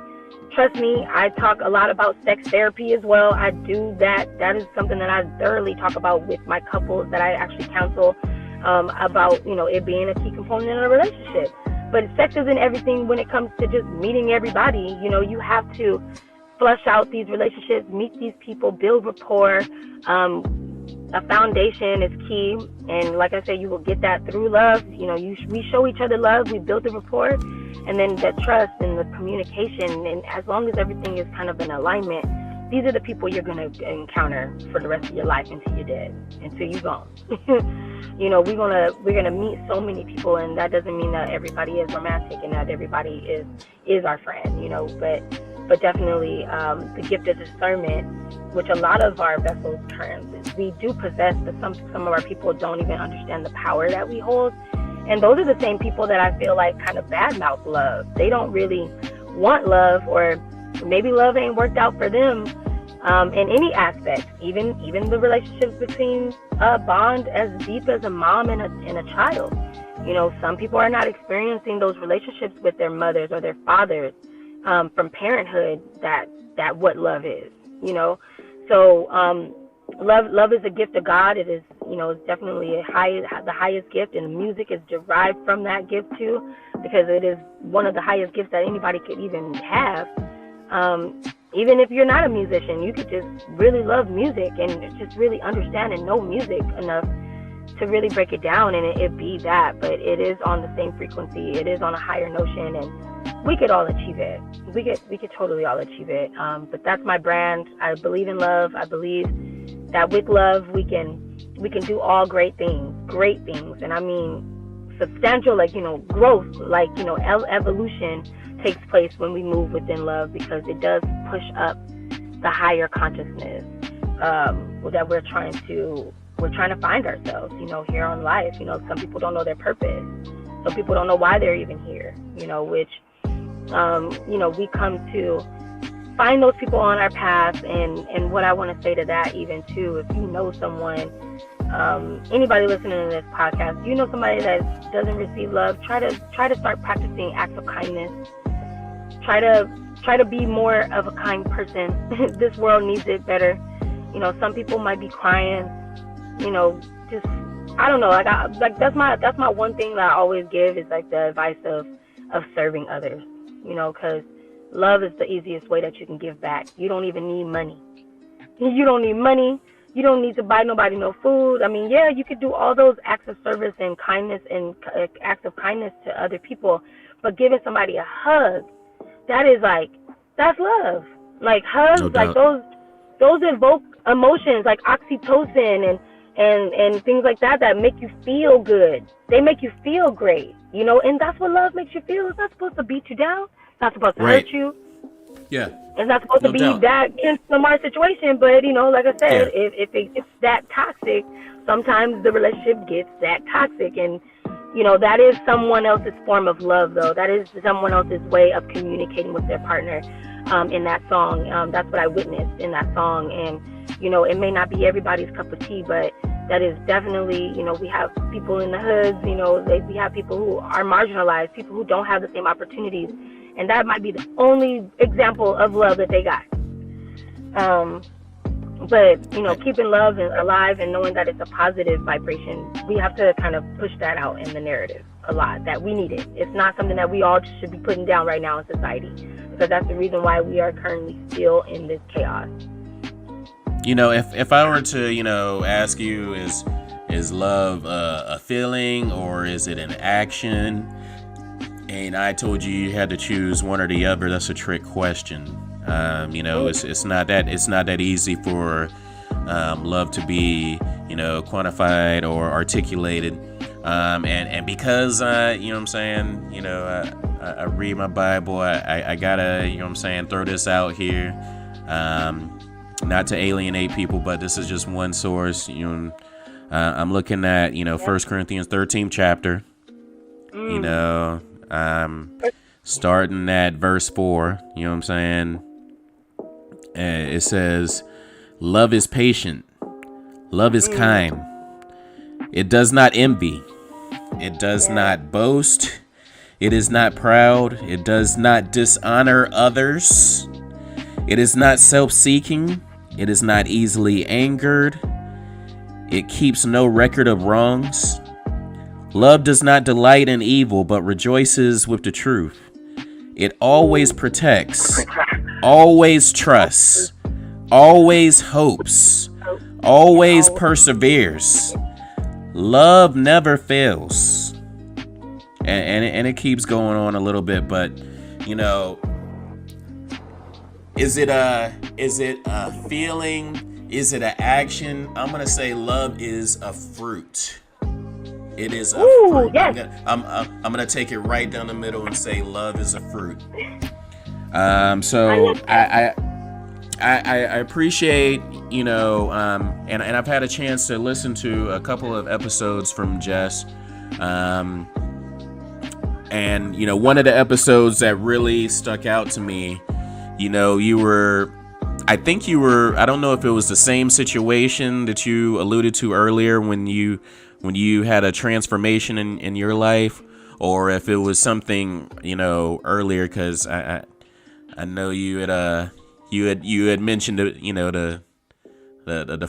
trust me, I talk a lot about sex therapy as well. I do that. That is something that I thoroughly talk about with my couples that I actually counsel, about, you know, it being a key component in a relationship. But sex isn't everything when it comes to just meeting everybody. You know, you have to flush out these relationships, meet these people, build rapport. A foundation is key, and like I said, you will get that through love. You know, we show each other love, we build the rapport, and then the trust and the communication. And as long as everything is kind of in alignment, these are the people you're going to encounter for the rest of your life until you're dead, until you're gone. You know, we're gonna meet so many people, and that doesn't mean that everybody is romantic and that everybody is our friend. You know, but definitely the gift of discernment, which a lot of our vessels we do possess, but some of our people don't even understand the power that we hold. And those are the same people that I feel like kind of badmouth love. They don't really want love, or maybe love ain't worked out for them in any aspect. Even the relationships between a bond as deep as a mom and a child. You know, some people are not experiencing those relationships with their mothers or their fathers from parenthood. That what love is. You know, so love is a gift of God. It is, you know, it's definitely the highest gift, and music is derived from that gift too, because it is one of the highest gifts that anybody could even have. Even if you're not a musician, you could just really love music and just really understand and know music enough to really break it down, and it be that. But it is on the same frequency. It is on a higher notion, and we could all achieve it. We could totally all achieve it. But that's my brand. I believe in love. I believe that with love we can do all great things, and I mean substantial, like, you know, growth, like, you know, evolution, takes place when we move within love, because it does push up the higher consciousness that we're trying to find ourselves, here on life. Some people don't know their purpose. Some people don't know why they're even here, which, we come to find those people on our path. And what I want to say to that, even too, if you know someone, anybody listening to this podcast, somebody that doesn't receive love, try to start practicing acts of kindness. Try to be more of a kind person. This world needs it better. Some people might be crying, just, I don't know, that's my one thing that I always give, is like the advice of serving others, because love is the easiest way that you can give back. You don't even need money. You don't need money. You don't need to buy nobody no food. I mean, yeah, you could do all those acts of service and kindness and acts of kindness to other people, but giving somebody a hug, that's love. Like hugs, no doubt. Like those evoke emotions like oxytocin and things like that make you feel good. They make you feel great, and that's what love makes you feel. It's not supposed to beat you down. It's not supposed to hurt you. Yeah. It's not supposed to be that in our situation, but like I said, if it's that toxic, sometimes the relationship gets that toxic, and that is someone else's form of love, though. That is someone else's way of communicating with their partner. In that song, that's what I witnessed in that song, and it may not be everybody's cup of tea, but that is definitely, we have people in the hoods, we have people who are marginalized, people who don't have the same opportunities, and that might be the only example of love that they got. But keeping love alive and knowing that it's a positive vibration, we have to kind of push that out in the narrative a lot, that we need it. It's not something that we all should be putting down right now in society, because that's the reason why we are currently still in this chaos. If I were to, ask you, is love a feeling or is it an action? And I told you had to choose one or the other. That's a trick question. It's not that easy for love to be, quantified or articulated. And because I read my Bible, I gotta, throw this out here. Not to alienate people, but this is just one source. I'm looking at, 1 Corinthians 13th chapter. Starting at verse 4, it says, love is patient. Love is kind. It does not envy. It does not boast. It is not proud. It does not dishonor others. It is not self-seeking. It is not easily angered. It keeps no record of wrongs. Love does not delight in evil, but rejoices with the truth. It always protects, always trusts, always hopes, always perseveres. Love never fails. And it keeps going on a little bit, but is it a feeling? Is it an action? I'm gonna say love is a fruit. It is a fruit. Yes. I'm gonna take it right down the middle and say love is a fruit. So I appreciate, and I've had a chance to listen to a couple of episodes from Jess. And one of the episodes that really stuck out to me, I don't know if it was the same situation that you alluded to earlier when you had a transformation in your life, or if it was something, earlier, because I know you had mentioned, the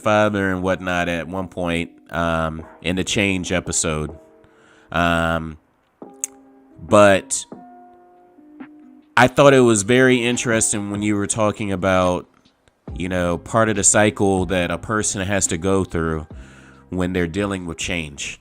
father and whatnot at one point, in the change episode. But I thought it was very interesting when you were talking about, part of the cycle that a person has to go through when they're dealing with change.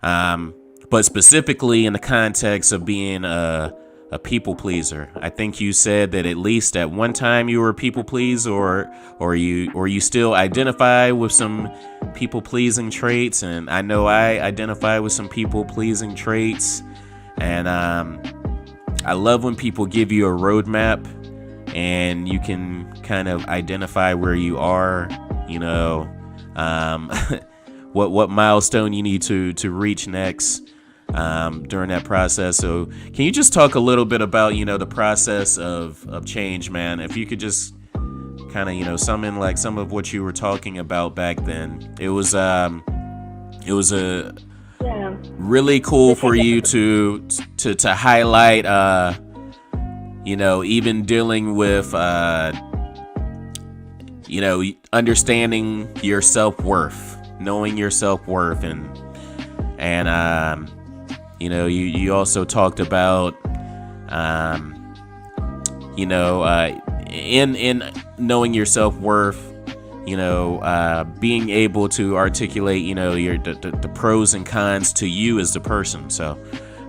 But specifically in the context of being a people pleaser. I think you said that at least at one time you were a people pleaser, or you still identify with some people pleasing traits. And I know I identify with some people pleasing traits. And I love when people give you a roadmap and you can kind of identify where you are, what milestone you need to reach next during that process. So can you just talk a little bit about, the process of change, man? If you could just kind of, sum in like some of what you were talking about back then. It was a really cool for you to highlight, even dealing with, understanding your self-worth, knowing your self-worth, and you also talked about, in knowing your self-worth, being able to articulate, the pros and cons to you as the person. So,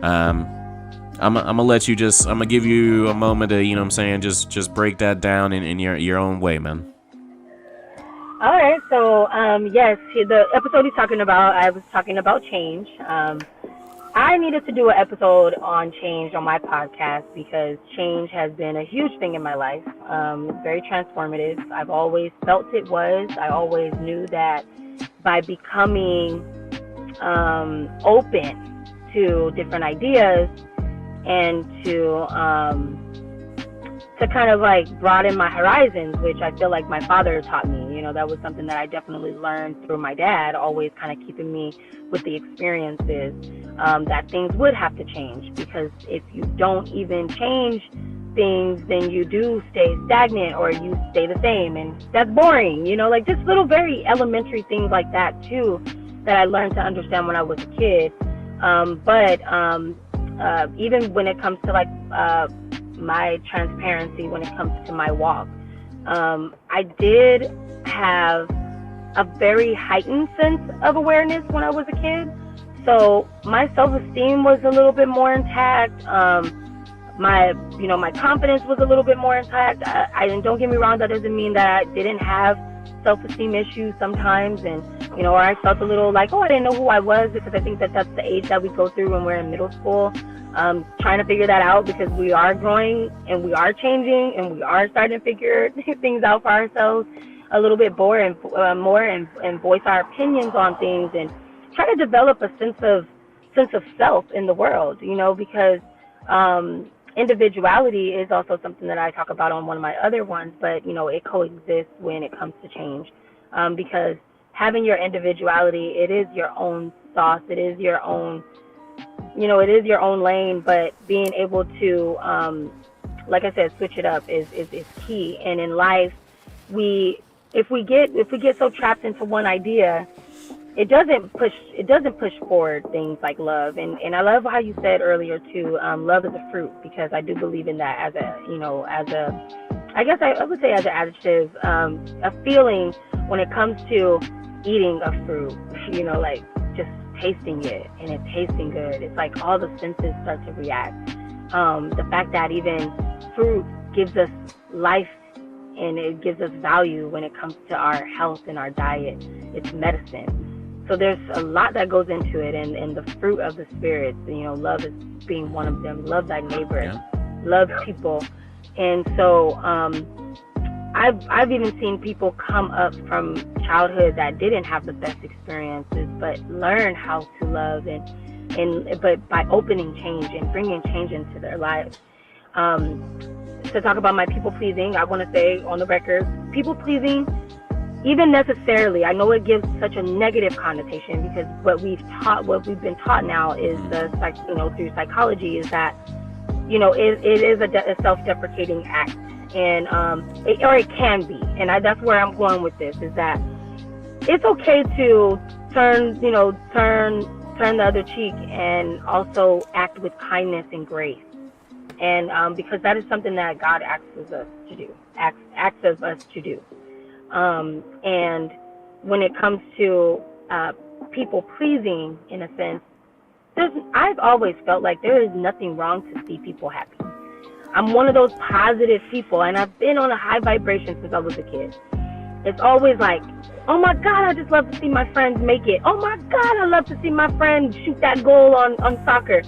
I'm gonna let you I'm gonna give you a moment to, just break that down in your own way, man. All right. So, yes, the episode I was talking about change. I needed to do an episode on change on my podcast because change has been a huge thing in my life. Very transformative. I've always felt it was. I always knew that by becoming open to different ideas and to kind of like broaden my horizons, which I feel like my father taught me. That was something that I definitely learned through my dad, always kind of keeping me with the experiences, that things would have to change, because if you don't even change things, then you do stay stagnant or you stay the same, and that's boring, like just little very elementary things like that too, that I learned to understand when I was a kid. But even when it comes to like my transparency, when it comes to my walk, I did have a very heightened sense of awareness when I was a kid. So my self-esteem was a little bit more intact. My confidence was a little bit more intact. And don't get me wrong, that doesn't mean that I didn't have self-esteem issues sometimes, and or I felt a little like, I didn't know who I was, because I think that that's the age that we go through when we're in middle school, trying to figure that out, because we are growing and we are changing and we are starting to figure things out for ourselves a little bit more and voice our opinions on things, and try to develop a sense of self in the world, because individuality is also something that I talk about on one of my other ones, but it coexists when it comes to change, because having your individuality, it is your own sauce, it is your own, it is your own lane, but being able to, like I said, switch it up is key. And in life, if we get so trapped into one idea, it doesn't push forward things like love. And I love how you said earlier too, love is a fruit, because I do believe in that as I guess I would say as an adjective, a feeling when it comes to eating a fruit, like just tasting it and it tasting good. It's like all the senses start to react. The fact that even fruit gives us life and it gives us value when it comes to our health and our diet. It's medicine. So there's a lot that goes into it, and the fruit of the spirit, love is being one of them. Love thy neighbor, love people. And so I've even seen people come up from childhood that didn't have the best experiences, but learn how to love, but by opening change and bringing change into their lives. To talk about my people pleasing, I want to say on the record, people pleasing, even necessarily, I know it gives such a negative connotation, because what we've been taught now is through psychology, is that it is a self-deprecating act, and it can be, and that's where I'm going with this, is that it's okay to turn the other cheek and also act with kindness and grace, and because that is something that God asks of us to do. And when it comes to people pleasing, in a sense, I've always felt like there is nothing wrong to see people happy. I'm one of those positive people, and I've been on a high vibration since I was a kid. It's always like, oh my God, I just love to see my friends make it. Oh my God, I love to see my friend shoot that goal on soccer.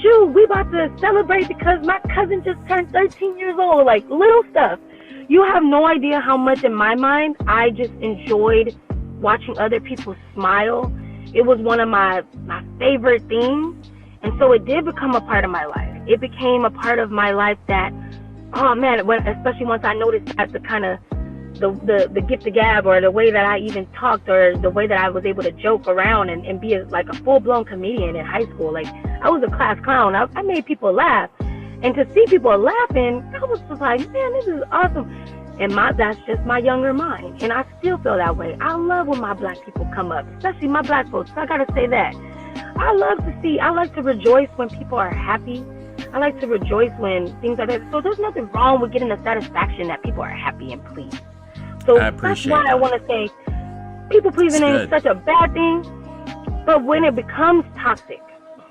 shoot, we about to celebrate because my cousin just turned 13 years old. Like, little stuff. You have no idea how much, in my mind, I just enjoyed watching other people smile. It was one of my favorite things. And so it did become a part of my life. It became a part of my life that, oh man, especially once I noticed that the kind of the gift of gab, or the way that I even talked, or the way that I was able to joke around and be like a full-blown comedian in high school. Like, I was a class clown. I made people laugh. And to see people laughing, I was just like, man, this is awesome. And that's just my younger mind. And I still feel that way. I love when my black people come up, especially my black folks. So I got to say that. I like to rejoice when people are happy. I like to rejoice when things are there. So there's nothing wrong with getting the satisfaction that people are happy and pleased. So that's why I want to say people pleasing ain't such a bad thing. But when it becomes toxic,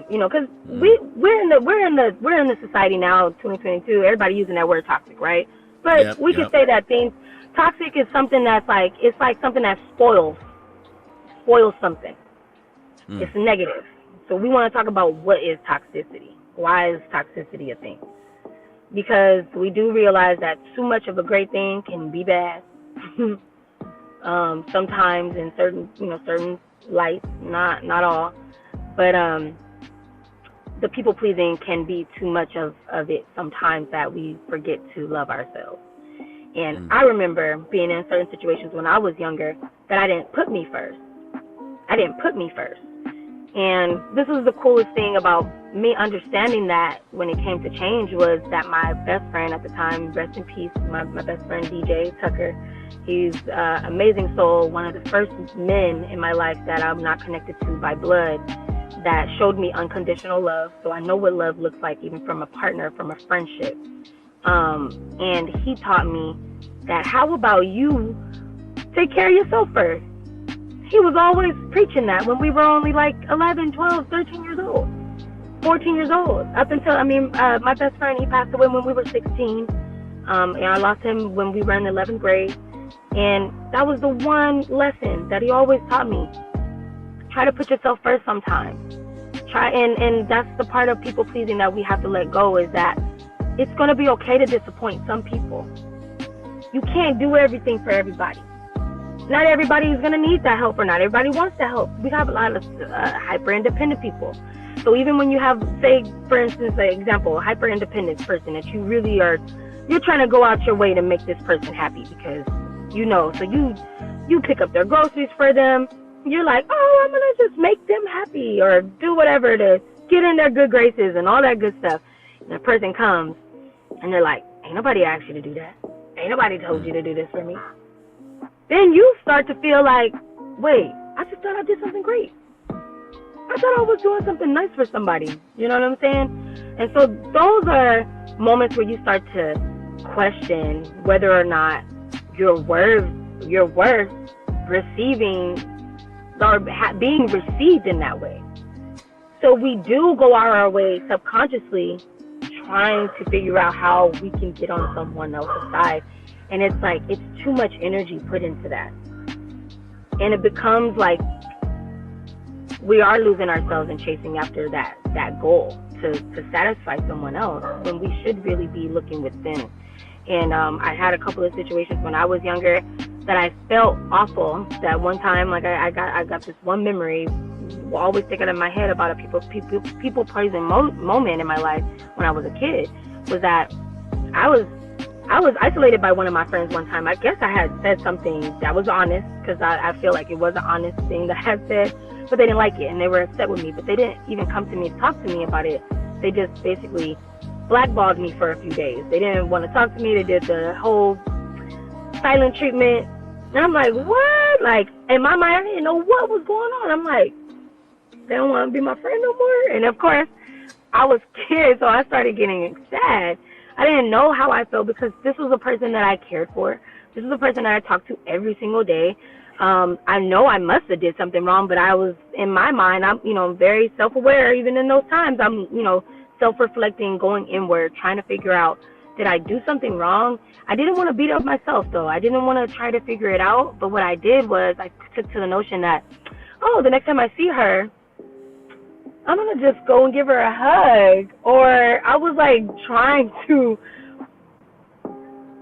because we're in the society now, 2022. Everybody using that word toxic, right? But we can say that things toxic is something that's like, it's like something that spoils something. It's negative. So we want to talk about what is toxicity. Why is toxicity a thing? Because we do realize that too much of a great thing can be bad. Sometimes in certain lights, not all, but the people pleasing can be too much of it sometimes, that we forget to love ourselves. And I remember being in certain situations when I was younger that I didn't put me first. And this was the coolest thing about me understanding that when it came to change, was that my best friend at the time, rest in peace, my best friend DJ Tucker, he's an amazing soul, one of the first men in my life that I'm not connected to by blood, that showed me unconditional love. So I know what love looks like, even from a partner, from a friendship. And he taught me that, how about you take care of yourself first? He was always preaching that when we were only like 11, 12, 13 years old, 14 years old. Up until, my best friend, he passed away when we were 16. And I lost him when we were in 11th grade. And that was the one lesson that he always taught me. Try to put yourself first sometimes. And that's the part of people pleasing that we have to let go, is that it's going to be okay to disappoint some people. You can't do everything for everybody. Not everybody is going to need that help, or not everybody wants to help. We have a lot of hyper-independent people. So even when you have, say, for instance, an example, a hyper-independent person that you really you're trying to go out your way to make this person happy, because so you pick up their groceries for them. You're like, oh, I'm going to just make them happy, or do whatever to get in their good graces and all that good stuff. And the person comes and they're like, ain't nobody asked you to do that. Ain't nobody told you to do this for me. Then you start to feel like, wait, I just thought I did something great. I thought I was doing something nice for somebody. You know what I'm saying? And so those are moments where you start to question whether or not you're worth receiving or being received in that way. So we do go our way subconsciously, trying to figure out how we can get on someone else's side. And it's like, it's too much energy put into that. And it becomes like we are losing ourselves and chasing after that goal to satisfy someone else, when we should really be looking within. And I had a couple of situations when I was younger that I felt awful. That one time, like I got this one memory, will always stick out in my head, about a people pleasing moment in my life when I was a kid. Was that I was isolated by one of my friends one time. I guess I had said something that was honest, because I feel like it was an honest thing that I had said, but they didn't like it and they were upset with me. But they didn't even come to me to talk to me about it. They just basically blackballed me for a few days. They didn't want to talk to me. They did the whole silent treatment. And I'm like, what? Like, in my mind, I didn't know what was going on. I'm like, they don't want to be my friend no more? And of course, I was scared, so I started getting sad. I didn't know how I felt, because this was a person that I cared for. This was a person that I talked to every single day. I know I must have did something wrong, but I was, in my mind, I'm, very self-aware. Even in those times, I'm, self-reflecting, going inward, trying to figure out, did I do something wrong? I didn't want to beat up myself, though. I didn't want to try to figure it out. But what I did was I took to the notion that, oh, the next time I see her, I'm going to just go and give her a hug. Or I was like trying to,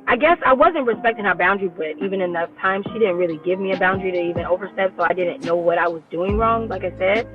I guess I wasn't respecting her boundary, but even in that time, she didn't really give me a boundary to even overstep, so I didn't know what I was doing wrong, like I said.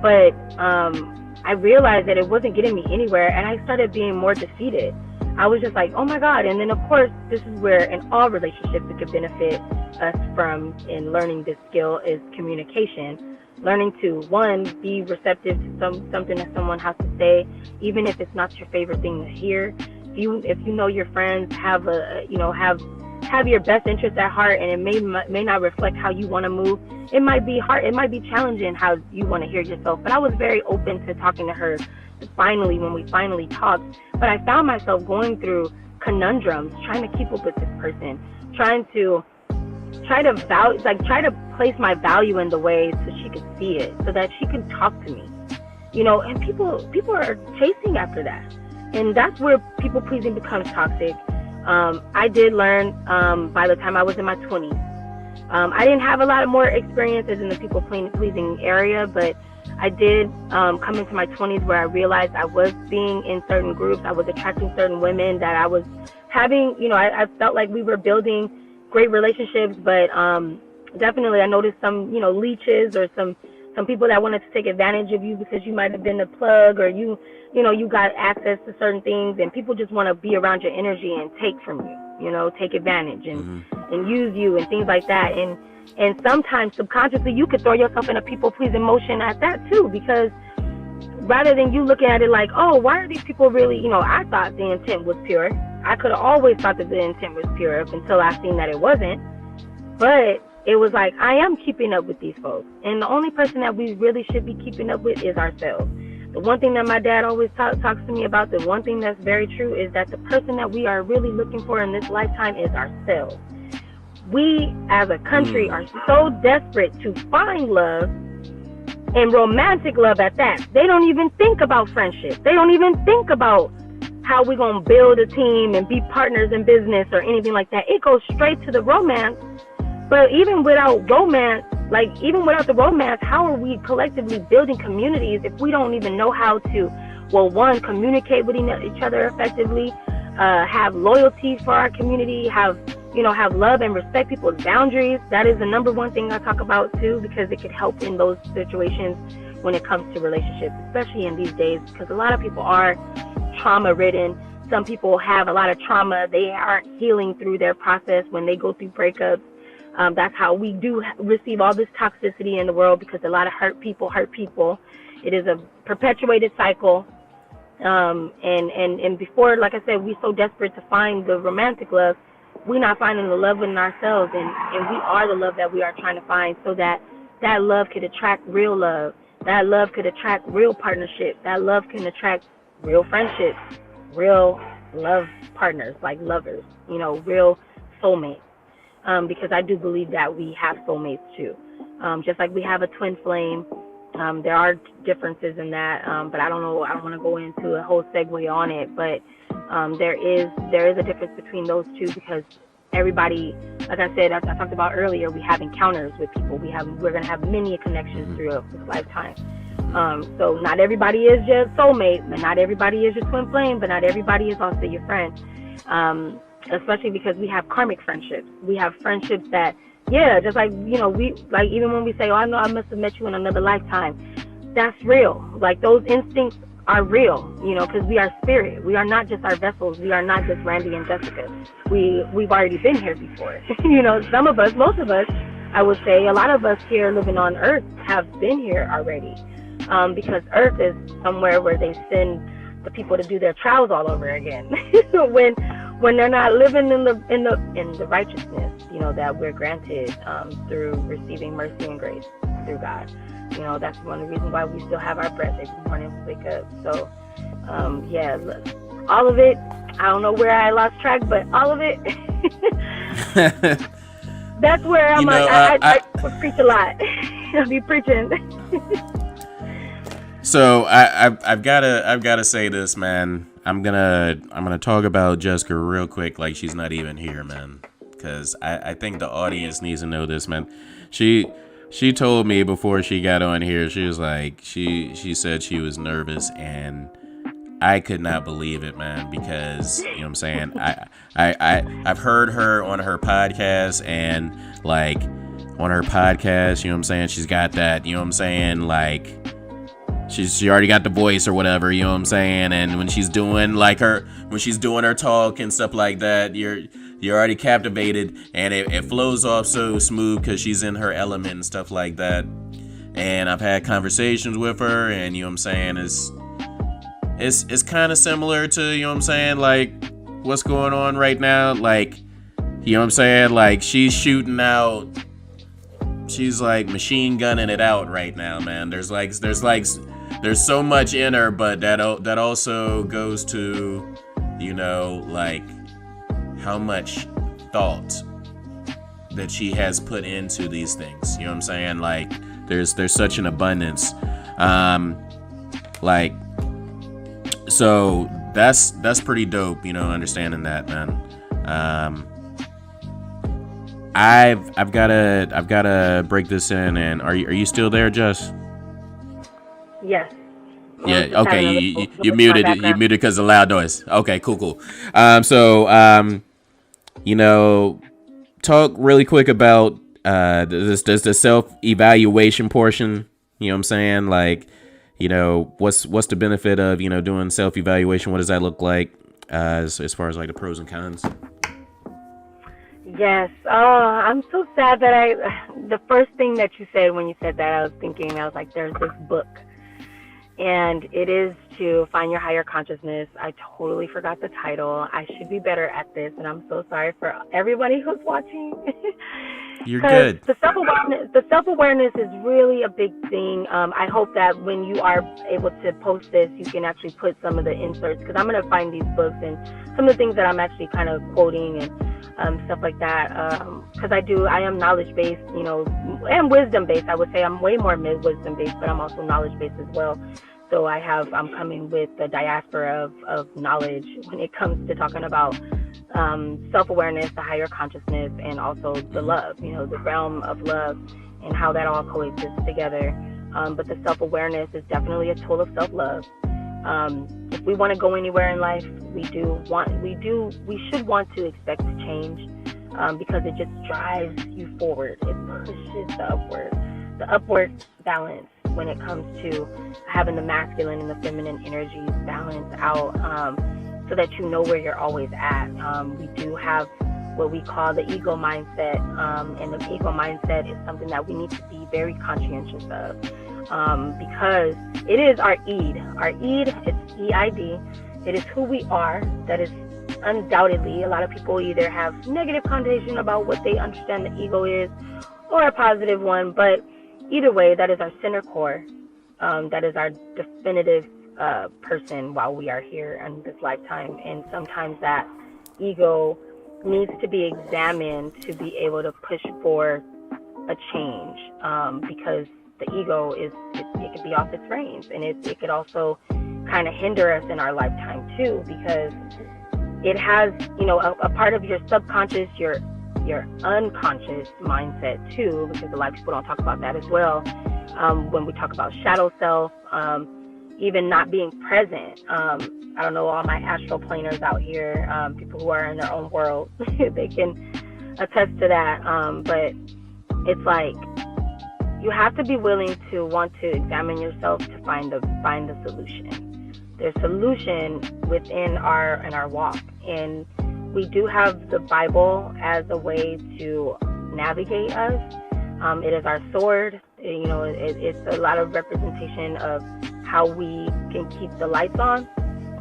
But I realized that it wasn't getting me anywhere, and I started being more defeated. I was just like, oh my God. And then, of course, this is where in all relationships it could benefit us from in learning this skill is communication. Learning to, one, be receptive to something that someone has to say, even if it's not your favorite thing to hear. If you know your friends have have your best interest at heart, and it may not reflect how you want to move. It might be hard. It might be challenging how you want to hear yourself. But I was very open to talking to her. Finally, when we finally talked, but I found myself going through conundrums, trying to keep up with this person, trying to place my value in the way so she could see it, so that she could talk to me, And people are chasing after that, and that's where people pleasing becomes toxic. I did learn by the time I was in my 20s. I didn't have a lot of more experiences in the people pleasing area, but I did come into my 20s where I realized I was being in certain groups. I was attracting certain women that I was having, I felt like we were building great relationships, but definitely I noticed some, leeches or some people that wanted to take advantage of you because you might have been a plug, or you got access to certain things, and people just want to be around your energy and take from you, take advantage and use you and things like that. And sometimes subconsciously you could throw yourself in a people-pleasing motion at that too, because rather than you looking at it like, oh, why are these people really, I thought the intent was pure. I could have always thought that the intent was pure up until I seen that it wasn't. But it was like, I am keeping up with these folks. And the only person that we really should be keeping up with is ourselves. The one thing that my dad always talks to me about, the one thing that's very true, is that the person that we are really looking for in this lifetime is ourselves. We, as a country, are so desperate to find love, and romantic love at that. They don't even think about friendship. They don't even think about how we're going to build a team and be partners in business or anything like that. It goes straight to the romance. But even without romance, even without the romance, how are we collectively building communities if we don't even know how to, well, one, communicate with each other effectively, have loyalty for our community, have love and respect people's boundaries. That is the number one thing I talk about too, because it could help in those situations when it comes to relationships, especially in these days, because a lot of people are trauma ridden. Some people have a lot of trauma. They aren't healing through their process when they go through breakups. That's how we do receive all this toxicity in the world, because a lot of hurt people. It is a perpetuated cycle. And before, like I said, we're so desperate to find the romantic love, we're not finding the love within ourselves, and we are the love that we are trying to find, so that love could attract real love. That love could attract real partnership. That love can attract real friendships, real love partners, like lovers, real soulmates. Because I do believe that we have soulmates too. Just like we have a twin flame, there are differences in that, but I don't know. I don't want to go into a whole segue on it, but there is a difference between those two, because everybody, like I said, I talked about earlier, we have encounters with people. We're going to have many connections throughout this lifetime. So not everybody is your soulmate, but not everybody is your twin flame, but not everybody is also your friend. Especially because we have karmic friendships. We have friendships that, just like, we, like, even when we say, oh, I know I must have met you in another lifetime, that's real. Like, those instincts are real, because we are spirit. We are not just our vessels. We are not just Randy and Jessica. We've already been here before. Some of us, most of us, I would say, a lot of us here living on Earth have been here already, because Earth is somewhere where they send the people to do their trials all over again. when they're not living in the righteousness, that we're granted through receiving mercy and grace through God. That's one of the reasons why we still have our breath every morning we wake up. So, look, all of it. I don't know where I lost track, but all of it. That's where I'm I preach a lot. I'll be preaching. So I've gotta say this, man. I'm gonna talk about Jessica real quick, like she's not even here, man, because I think the audience needs to know this, man. she told me before she got on here, she was like, she said she was nervous, and I could not believe it, man, because, you know what I'm saying, I've heard her on her podcast, and like on her podcast, you know what I'm saying, she's got that, you know what I'm saying, like she already got the voice or whatever, you know what I'm saying, and when she's doing her talk and stuff like that, you're already captivated, and it flows off so smooth because she's in her element and stuff like that. And I've had conversations with her, and you know what I'm saying, it's kind of similar to, you know what I'm saying, like what's going on right now, like, you know what I'm saying, like she's shooting out, she's like machine gunning it out right now, man. There's so much in her, but that also goes to, you know, like how much thought that she has put into these things. You know what I'm saying? Like there's such an abundance. Like, so that's pretty dope, you know, understanding that, man. I've gotta break this in, and are you still there, Jess? Yes. Yeah. Okay. You muted because of loud noise. Okay. Cool. You know, talk really quick about the self-evaluation portion. You know what I'm saying? Like, you know, what's the benefit of, you know, doing self-evaluation? What does that look like as far as like the pros and cons? Yes. Oh, I'm so sad that the first thing that you said when you said that, I was like, there's this book. And it is to find your higher consciousness. I totally forgot the title. I should be better at this, and I'm so sorry for everybody who's watching. You're good. The self-awareness is really a big thing. I hope that when you are able to post this, you can actually put some of the inserts, because I'm going to find these books and some of the things that I'm actually kind of quoting and stuff like that. Because I am knowledge-based, you know, and wisdom-based. I would say I'm way more wisdom-based, but I'm also knowledge-based as well. So I'm coming with the diaspora of knowledge when it comes to talking about self-awareness, the higher consciousness, and also the love, you know, the realm of love and how that all coexists together. But the self-awareness is definitely a tool of self-love. If we want to go anywhere in life, we should want to expect to change, because it just drives you forward. It pushes the upward balance when it comes to having the masculine and the feminine energies balance out, so that you know where you're always at. We do have what we call the ego mindset, and the ego mindset is something that we need to be very conscientious of, because it is our id. Our id, it's E-I-D. It is who we are. That is undoubtedly, a lot of people either have negative connotation about what they understand the ego is, or a positive one, but either way, that is our center core. That is our definitive person while we are here in this lifetime. And sometimes that ego needs to be examined to be able to push for a change, because the ego it could be off its reins, and it could also kind of hinder us in our lifetime too, because it has, you know, a part of your subconscious, your unconscious mindset too, because a lot of people don't talk about that as well. When we talk about shadow self, even not being present. I don't know, all my astral planers out here, people who are in their own world, they can attest to that. But it's like, you have to be willing to want to examine yourself to find the solution. There's solution within our walk, and we do have the Bible as a way to navigate us. It is our sword. You know, it's a lot of representation of how we can keep the lights on,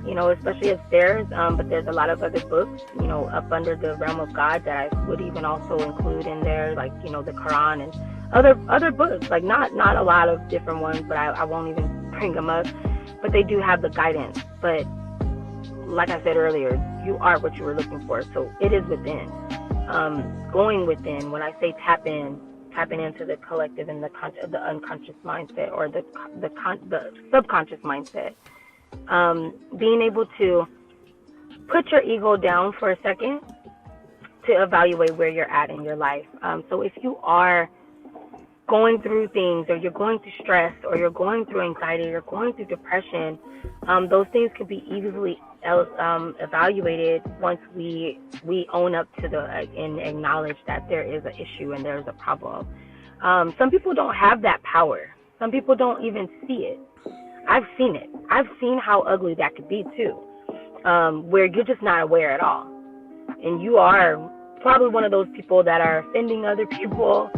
you know, especially upstairs. But there's a lot of other books, you know, up under the realm of God that I would even also include in there, like, you know, the Quran and other books, like not a lot of different ones, but I won't even bring them up. But they do have the guidance. But like I said earlier, you are what you were looking for. So it is within. Going within, when I say tapping into the collective and the unconscious mindset, or the subconscious mindset. Being able to put your ego down for a second to evaluate where you're at in your life. So if you are going through things, or you're going through stress, or you're going through anxiety, or you're going through depression, those things can be easily evaluated once we own up to and acknowledge that there is an issue and there's a problem. Some people don't have that power. Some people don't even see it. I've seen it. I've seen how ugly that could be too, where you're just not aware at all. And you are probably one of those people that are offending other people.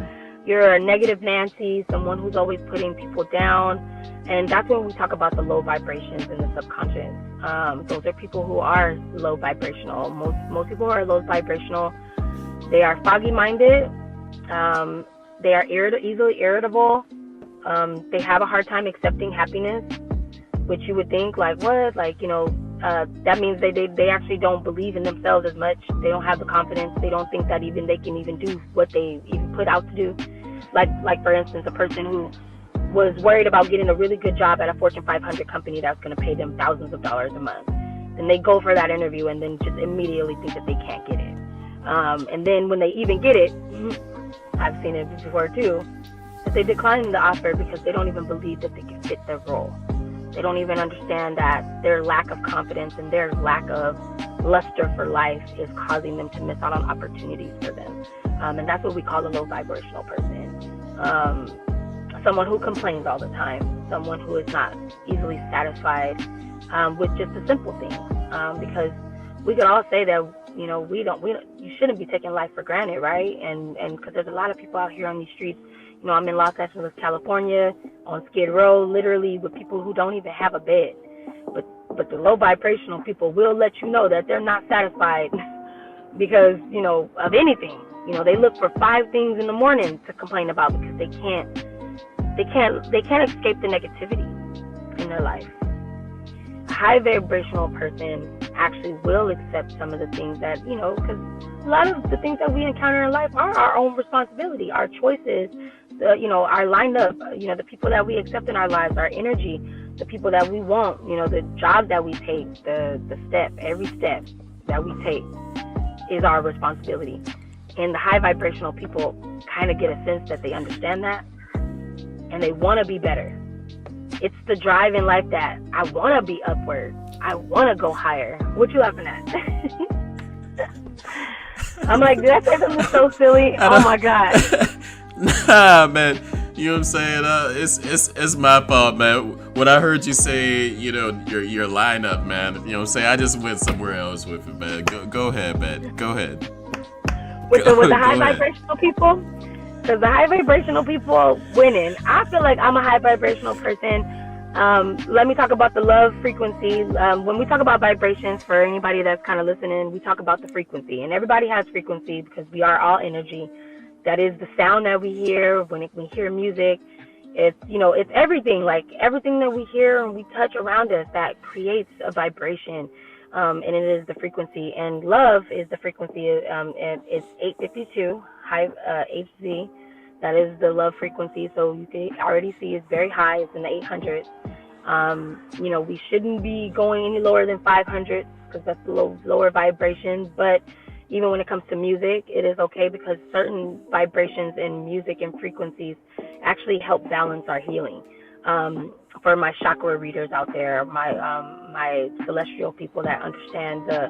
You're a negative Nancy, someone who's always putting people down. And that's when we talk about the low vibrations in the subconscious. Those are people who are low vibrational. Most people who are low vibrational, they are foggy-minded. They are easily irritable. They have a hard time accepting happiness, which you would think, like, what? Like, that means they actually don't believe in themselves as much. They don't have the confidence. They don't think that even they can even do what they even put out to do. Like for instance, a person who was worried about getting a really good job at a Fortune 500 company that's going to pay them thousands of dollars a month. And they go for that interview and then just immediately think that they can't get it. And then when they even get it, I've seen it before too, that they decline the offer because they don't even believe that they can fit the role. They don't even understand that their lack of confidence and their lack of luster for life is causing them to miss out on opportunities for them. And that's what we call a low vibrational person. Someone who complains all the time, someone who is not easily satisfied with just the simple things. Because we could all say that, you shouldn't be taking life for granted, right? And because there's a lot of people out here on these streets. I'm in Los Angeles, California, on Skid Row, literally with people who don't even have a bed. But the low vibrational people will let you know that they're not satisfied because, of anything. They look for 5 things in the morning to complain about because they can't escape the negativity in their life. A high vibrational person actually will accept some of the things that, because a lot of the things that we encounter in life are our own responsibility, our choices, our lineup, the people that we accept in our lives, our energy, the people that we want, the job that we take, every step that we take is our responsibility. And the high vibrational people kind of get a sense that they understand that and they want to be better. It's the drive in life that I want to be upward. I want to go higher. What you laughing at? I'm like, did I say something so silly? Oh my God. Nah, man. You know what I'm saying? It's my fault, man. When I heard you say, your lineup, man, you know what I'm saying? I just went somewhere else with it, man. Go ahead, man. Go ahead. With the high vibrational people? Because the high vibrational people winning. I feel like I'm a high vibrational person. Let me talk about the love frequency. When we talk about vibrations, for anybody that's kind of listening, we talk about the frequency. And everybody has frequency because we are all energy. That is the sound that we hear when we hear music. It's, it's everything, like everything that we hear and we touch around us that creates a vibration. And it is the frequency. And love is the frequency. It's 852 high Hz. That is the love frequency. So you can already see it's very high. It's in the 800s. We shouldn't be going any lower than 500 because that's the lower vibration. But even when it comes to music, it is okay because certain vibrations in music and frequencies actually help balance our healing. For my chakra readers out there, my celestial people that understand the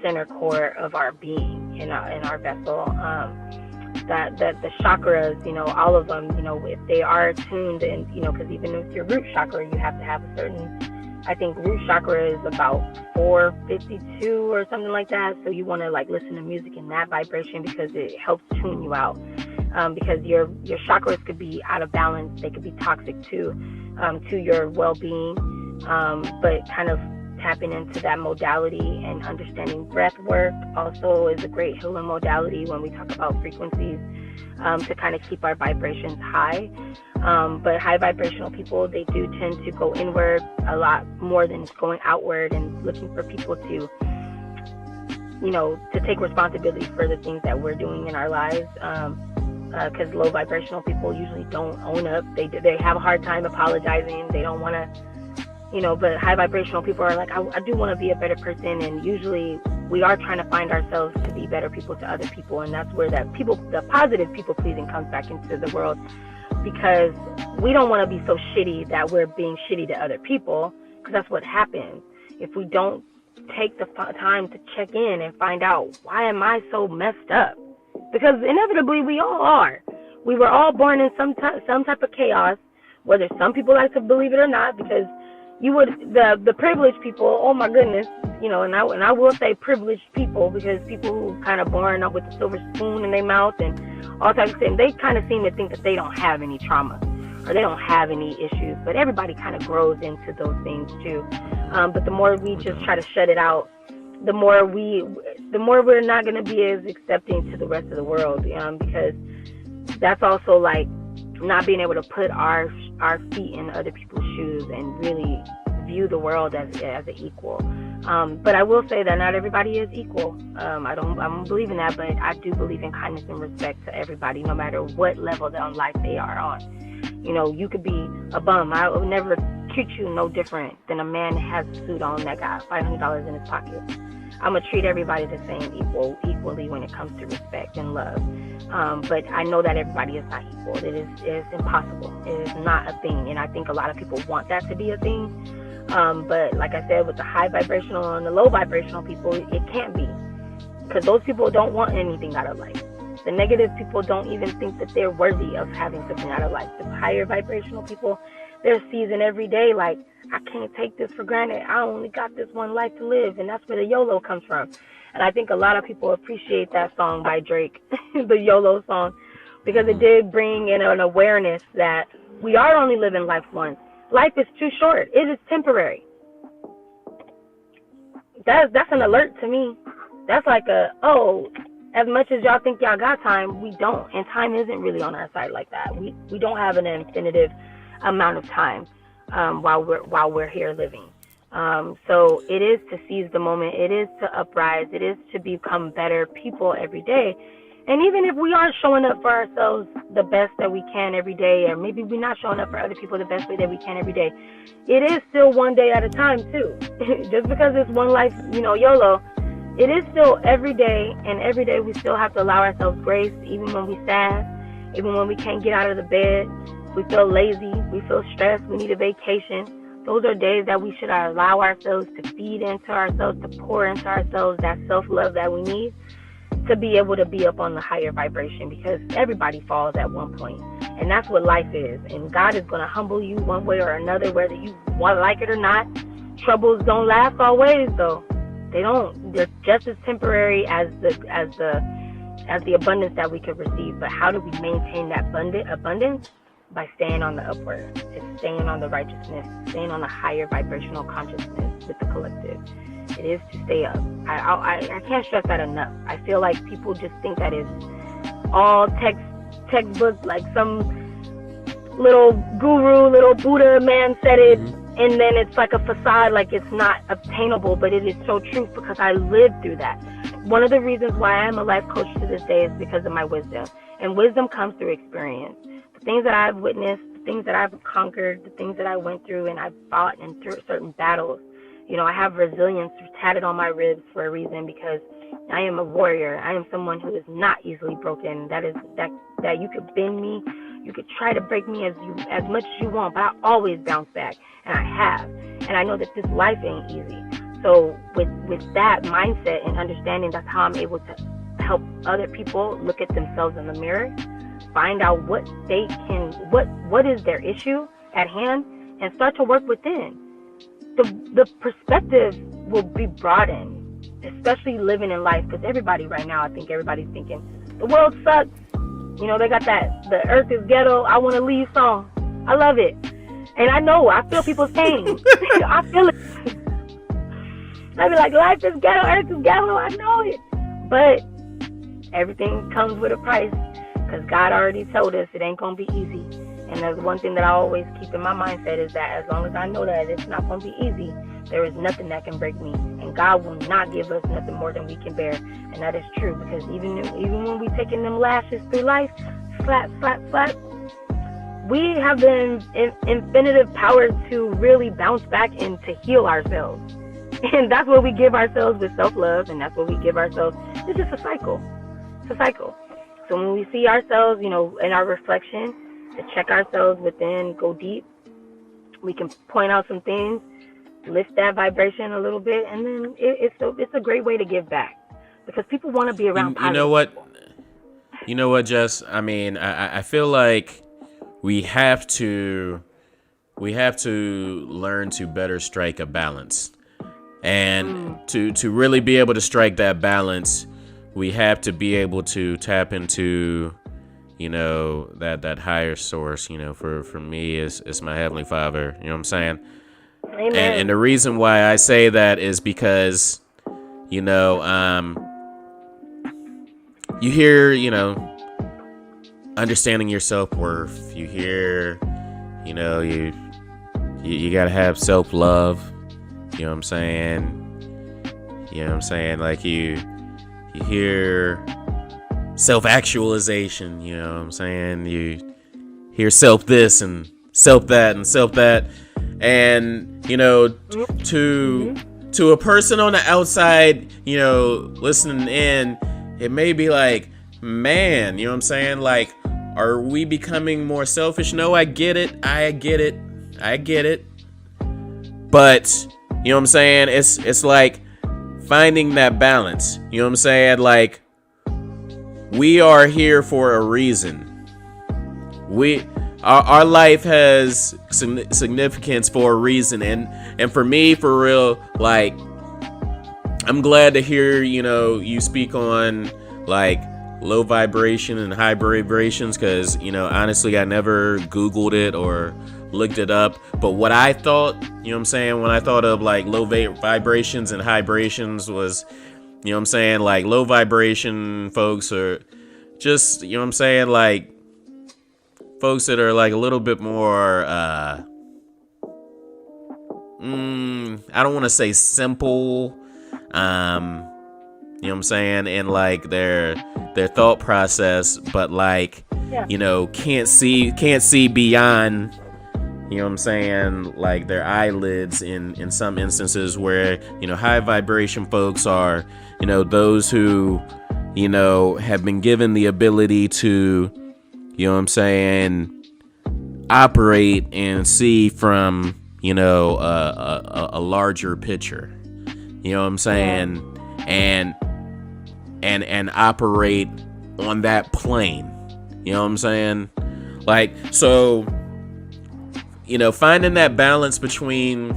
center core of our being in our vessel, that the chakras, all of them, if they are tuned and, because even with your root chakra, you have to have a certain, I think root chakra is about 452 or something like that. So you want to listen to music in that vibration because it helps tune you out. Because your chakras could be out of balance. They could be toxic to your well-being. But kind of tapping into that modality and understanding breath work also is a great healing modality when we talk about frequencies, to kind of keep our vibrations high. But high vibrational people, they do tend to go inward a lot more than going outward and looking for people to take responsibility for the things that we're doing in our lives. Because low vibrational people usually don't own up. They have a hard time apologizing. They don't want to, but high vibrational people are like, I do want to be a better person. And usually we are trying to find ourselves to be better people to other people. And that's where the positive people pleasing comes back into the world, because we don't want to be so shitty that we're being shitty to other people, because that's what happens if we don't take the time to check in and find out, why am I so messed up? Because inevitably we all are. We were all born in some type of chaos, whether some people like to believe it or not, because the privileged people, oh my goodness, and I will say privileged people, because people who kind of born up with the silver spoon in their mouth and all types of things, they kind of seem to think that they don't have any trauma or they don't have any issues, but everybody kind of grows into those things too. But the more we just try to shut it out, the more we're not going to be as accepting to the rest of the world, because that's also like not being able to put our feet in other people's shoes and really view the world as an equal. But I will say that not everybody is equal. I don't believe in that, but I do believe in kindness and respect to everybody, no matter what level of life they are on. You could be a bum. I would never treat you no different than a man that has a suit on that got $500 in his pocket. I'm going to treat everybody the same equally when it comes to respect and love. But I know that everybody is not equal. It is impossible. It is not a thing. And I think a lot of people want that to be a thing. But like I said, with the high vibrational and the low vibrational people, it can't be. Because those people don't want anything out of life. The negative people don't even think that they're worthy of having something out of life. The higher vibrational people, they're seizing every day like, I can't take this for granted. I only got this one life to live. And that's where the YOLO comes from. And I think a lot of people appreciate that song by Drake, the YOLO song, because it did bring in an awareness that we are only living life once. Life is too short. It is temporary. That's an alert to me. That's like as much as y'all think y'all got time, we don't. And time isn't really on our side like that. We don't have an infinitive amount of time while we're here living. So it is to seize the moment. It is to uprise. It is to become better people every day. And even if we aren't showing up for ourselves the best that we can every day, or maybe we're not showing up for other people the best way that we can every day, it is still one day at a time too. Just because it's one life, YOLO, it is still every day, and every day we still have to allow ourselves grace, even when we're sad, even when we can't get out of the bed, we feel lazy, we feel stressed, we need a vacation. Those are days that we should allow ourselves to feed into ourselves, to pour into ourselves that self-love that we need to be able to be up on the higher vibration, because everybody falls at one point, and that's what life is. And God is going to humble you one way or another, whether you want to like it or not. Troubles don't last always, though. They don't. They're just as temporary as the abundance that we could receive. But how do we maintain that abundance? By staying on the upward. It's staying on the righteousness, staying on the higher vibrational consciousness with the collective. It is to stay up. I can't stress that enough. I feel like people just think that it's all textbook, like some little guru, little Buddha man said it, and then it's like a facade, like it's not obtainable, but it is so true, because I lived through that. One of the reasons why I'm a life coach to this day is because of my wisdom. And wisdom comes through experience. The things that I've witnessed, the things that I've conquered, the things that I went through, and I've fought and through certain battles. I have resilience tatted on my ribs for a reason, because I am a warrior. I am someone who is not easily broken. That you could bend me, you could try to break me as much as you want, but I always bounce back, and I have. And I know that this life ain't easy. So with that mindset and understanding, that's how I'm able to help other people look at themselves in the mirror, find out what is their issue at hand, and start to work within. The perspective will be broadened, especially living in life, because everybody right now, I think everybody's thinking, the world sucks. They got that, the earth is ghetto, I want to leave song. I love it. And I feel people's pain. I feel it. I be like, life is ghetto, earth is ghetto, I know it. But everything comes with a price, because God already told us it ain't going to be easy. And that's one thing that I always keep in my mindset, is that as long as I know that it's not going to be easy, there is nothing that can break me. And God will not give us nothing more than we can bear. And that is true, because even when we taking them lashes through life, slap, slap, slap, we have the infinitive power to really bounce back and to heal ourselves. And that's what we give ourselves with self-love, and that's what we give ourselves. It's just a cycle. It's a cycle. So when we see ourselves, in our reflection, to check ourselves within, go deep, we can point out some things, lift that vibration a little bit, and then it's a great way to give back, because people want to be around positive people. You know what, Jess? I mean, I feel like we have to learn to better strike a balance. And to really be able to strike that balance, we have to be able to tap into, that higher source. For me, it's my Heavenly Father. You know what I'm saying? Amen. And the reason why I say that is because, you hear, understanding your self-worth. You hear, you gotta have self-love. You know what I'm saying? Like you hear self-actualization. You know what I'm saying? You hear self this and self that and self that. And, to a person on the outside, listening in, it may be like, man, you know what I'm saying? Like, are we becoming more selfish? No, I get it. But, you know what I'm saying? It's like finding that balance. You know what I'm saying? Like, we are here for a reason. Our life has significance for a reason. And for me, for real, like, I'm glad to hear, you speak on, like, low vibration and high vibrations, because, honestly, I never Googled it or looked it up. But what I thought, you know what I'm saying, when I thought of, like, low vibrations and high vibrations was, you know what I'm saying, like, low vibration folks are just, you know what I'm saying, like, folks that are, like, a little bit more, I don't want to say simple, you know what I'm saying, and, like, their thought process, but, like, can't see beyond, you know what I'm saying, like, their eyelids in some instances, where, high vibration folks are, those who, have been given the ability to, you know what I'm saying, operate and see from, a larger picture, you know what I'm saying, and operate on that plane, you know what I'm saying, like, so, finding that balance between,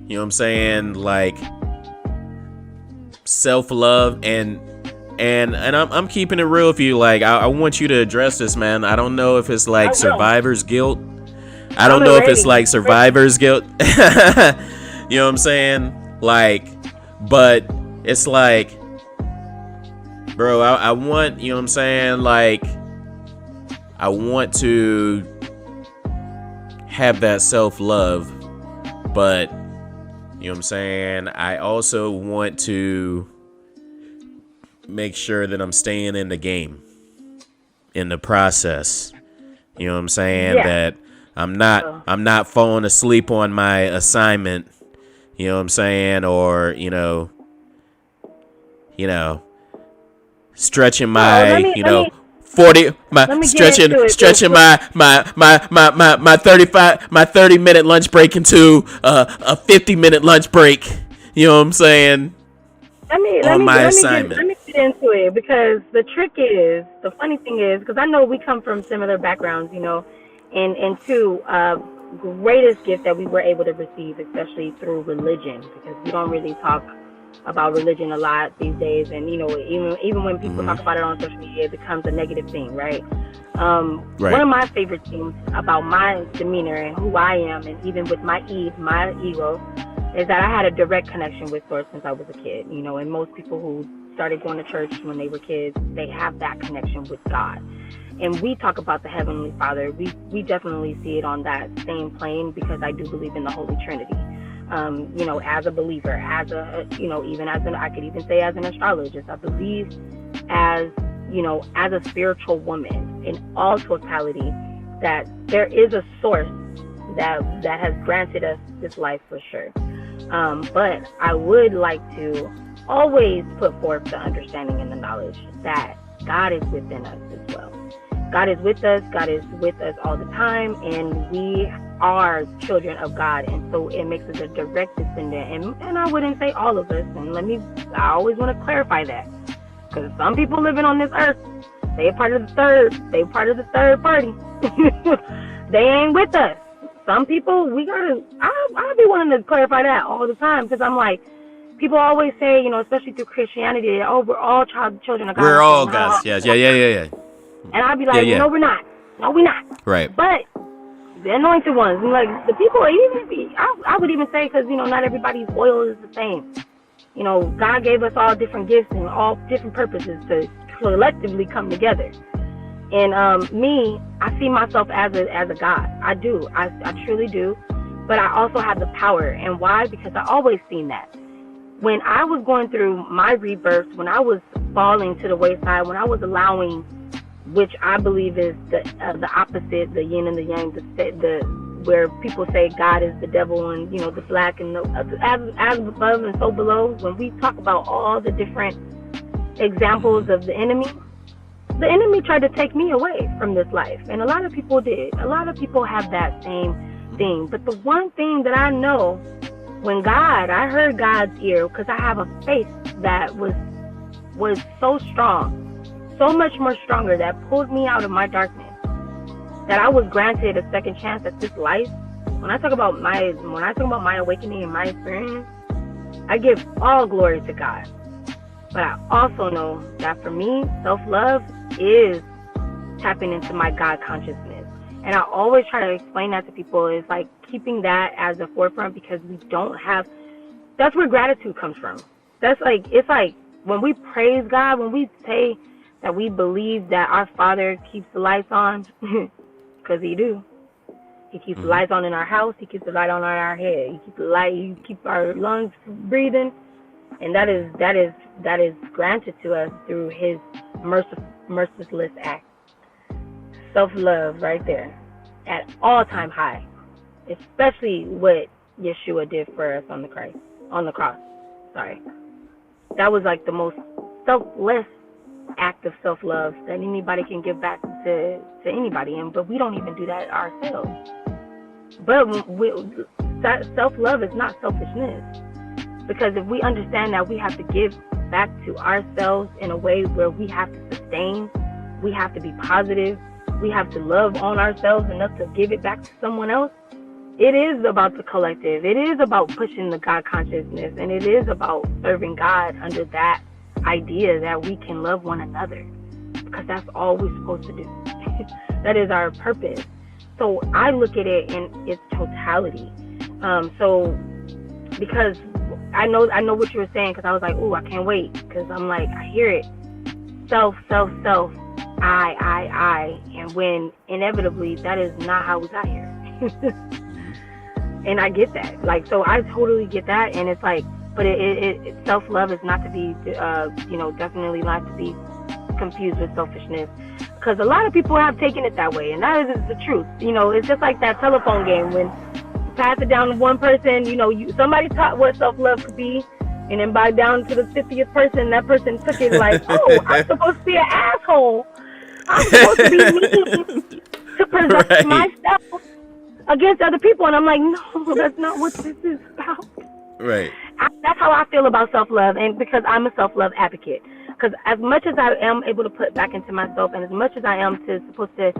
you know what I'm saying, like, self-love and I'm keeping it real with you. Like, I want you to address this, man. I don't know if it's like survivor's guilt. I don't know if it's like survivor's guilt. You know what I'm saying? Like, but it's like, bro, I want, you know what I'm saying? Like, I want to have that self-love, but, you know what I'm saying, I also want to make sure that I'm staying in the game, in the process. You know what I'm saying? Yeah. That I'm not falling asleep on my assignment. You know what I'm saying? Or, stretching my, stretching my 30-minute lunch break into a 50-minute lunch break. You know what I'm saying? Let me get into it, because the funny thing is, because I know we come from similar backgrounds, and two, greatest gift that we were able to receive, especially through religion, because we don't really talk about religion a lot these days, and even when people talk about it on social media, it becomes a negative thing, right? Right. One of my favorite things about my demeanor and who I am, and even with my ego, is that I had a direct connection with Source since I was a kid, and most people who started going to church when they were kids, they have that connection with God. And we talk about the Heavenly Father. We definitely see it on that same plane, because I do believe in the Holy Trinity. As a believer, as a, even as I could even say as an astrologist, I believe as a spiritual woman in all totality, that there is a source that has granted us this life for sure. But I would like to always put forth the understanding and the knowledge that God is within us as well. God is with us. God is with us all the time, and we are children of God, and so it makes us a direct descendant. And I wouldn't say all of us. And I always want to clarify that, because some people living on this earth, they part of the third party. They ain't with us. Some people, I'll be wanting to clarify that all the time, because I'm like, people always say, you know, especially through Christianity, oh, we're all children of God. We're all God's. Yes, yeah. And I'd be like, no, we're not. No, we're not. Right. But the anointed ones, like the people, I would even say, because, you know, not everybody's oil is the same. You know, God gave us all different gifts and all different purposes to collectively come together. And me, I see myself as a God. I do. I truly do. But I also have the power. And why? Because I always seen that. When I was going through my rebirth, when I was falling to the wayside, when I was allowing, which I believe is the opposite, the yin and the yang, where people say God is the devil, and, you know, the black and the as above and so below. When we talk about all the different examples of the enemy tried to take me away from this life, and a lot of people did. A lot of people have that same thing. But the one thing that I know, when I heard God's ear, because I have a faith that was so strong, so much more stronger, that pulled me out of my darkness, that I was granted a second chance at this life. When I talk about my awakening and my experience, I give all glory to God. But I also know that for me, self-love is tapping into my God consciousness. And I always try to explain that to people. It's like keeping that as the forefront, because that's where gratitude comes from. It's like when we praise God, when we say that we believe that our Father keeps the lights on, because He do. He keeps the lights on in our house. He keeps the light on in our head. He keeps our lungs breathing, and that is granted to us through His merciless act. Self-love right there, at all-time high, especially what Yeshua did for us on the cross. Sorry, that was like the most selfless act of self-love that anybody can give back to anybody, but we don't even do that ourselves. But self-love is not selfishness, because if we understand that we have to give back to ourselves in a way where we have to sustain, we have to be positive, we have to love on ourselves enough to give it back to someone else. It is about the collective. It is about pushing the God consciousness, and it is about serving God under that idea that we can love one another, because that's all we're supposed to do. That is our purpose. So I look at it in its totality. So because I know what you were saying, because I was like, I can't wait, because I'm like, I hear it. Self, I, and when inevitably that is not how we got here. And I get that. Like, so I totally get that, and it's like, but it self-love is not to be, definitely not to be confused with selfishness, because a lot of people have taken it that way, and that is the truth. You know, it's just like that telephone game, when you pass it down to one person, somebody taught what self-love could be, and then by down to the 50th person, that person took it like, I'm supposed to be an asshole. I'm supposed to be mean to present myself against other people, and I'm like, no, that's not what this is about. Right. That's how I feel about self-love, and because I'm a self-love advocate. Because as much as I am able to put back into myself, and as much as I am supposed to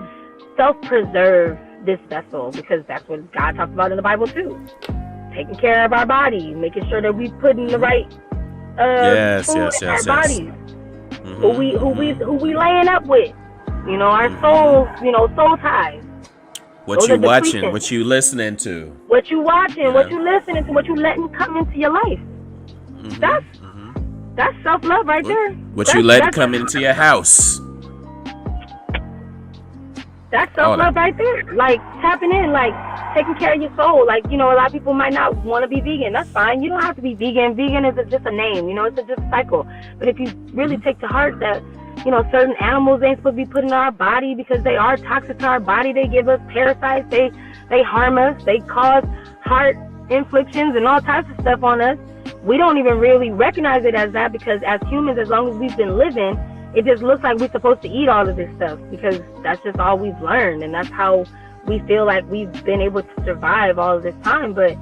self-preserve this vessel, because that's what God talks about in the Bible too, taking care of our body, making sure that we put in the right food in our bodies, who we laying up with, our souls, soul ties. What you watching, what you listening to. What you watching, what you listening to, what you letting come into your life. That's self-love right there. What you letting come into your house. That's self-love right there. Like, tapping in, like, taking care of your soul. Like, a lot of people might not want to be vegan. That's fine. You don't have to be vegan. Vegan is just a name. It's just a cycle. But if you really take to heart that certain animals ain't supposed to be put in our body because they are toxic to our body. They give us parasites. They harm us. They cause heart inflictions and all types of stuff on us. We don't even really recognize it as that because as humans, as long as we've been living, it just looks like we're supposed to eat all of this stuff because that's just all we've learned. And that's how we feel like we've been able to survive all of this time. But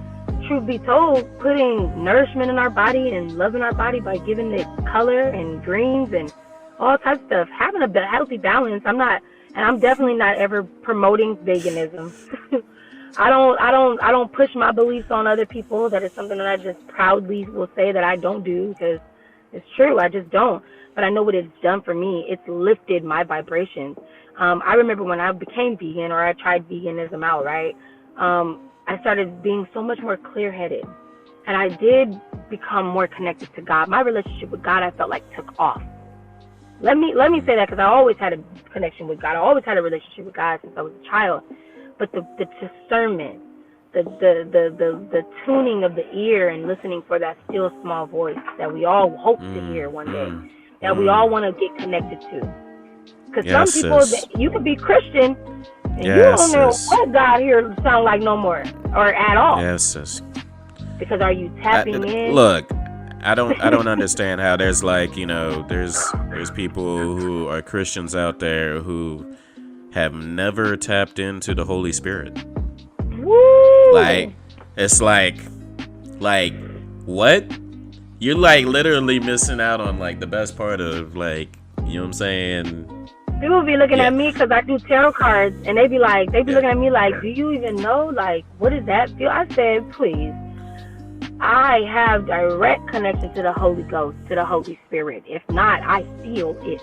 truth be told, putting nourishment in our body and loving our body by giving it color and greens and all types of stuff, having a healthy balance. I'm definitely not ever promoting veganism. I don't push my beliefs on other people. That is something that I just proudly will say that I don't do because it's true. I just don't. But I know what it's done for me. It's lifted my vibrations. I remember when I became vegan or I tried veganism out, right? I started being so much more clear-headed. And I did become more connected to God. My relationship with God, I felt like took off. Let me say that because I always had a connection with God. I always had a relationship with God since I was a child. But the discernment, the tuning of the ear and listening for that still small voice that we all hope to hear one day, that we all want to get connected to. Because some people, you could be Christian and you don't know what God here sound like no more or at all. Yes, sis. Because are you tapping in? Look, I don't understand how there's there's people who are Christians out there who have never tapped into the Holy Spirit. Woo! It's like what? You're literally missing out on the best part of you know what I'm saying? People be looking at me because I do tarot cards, and they be looking at me like, do you even know? What does that feel? I said, please. I have direct connection to the Holy Ghost, to the Holy Spirit. If not, I feel it.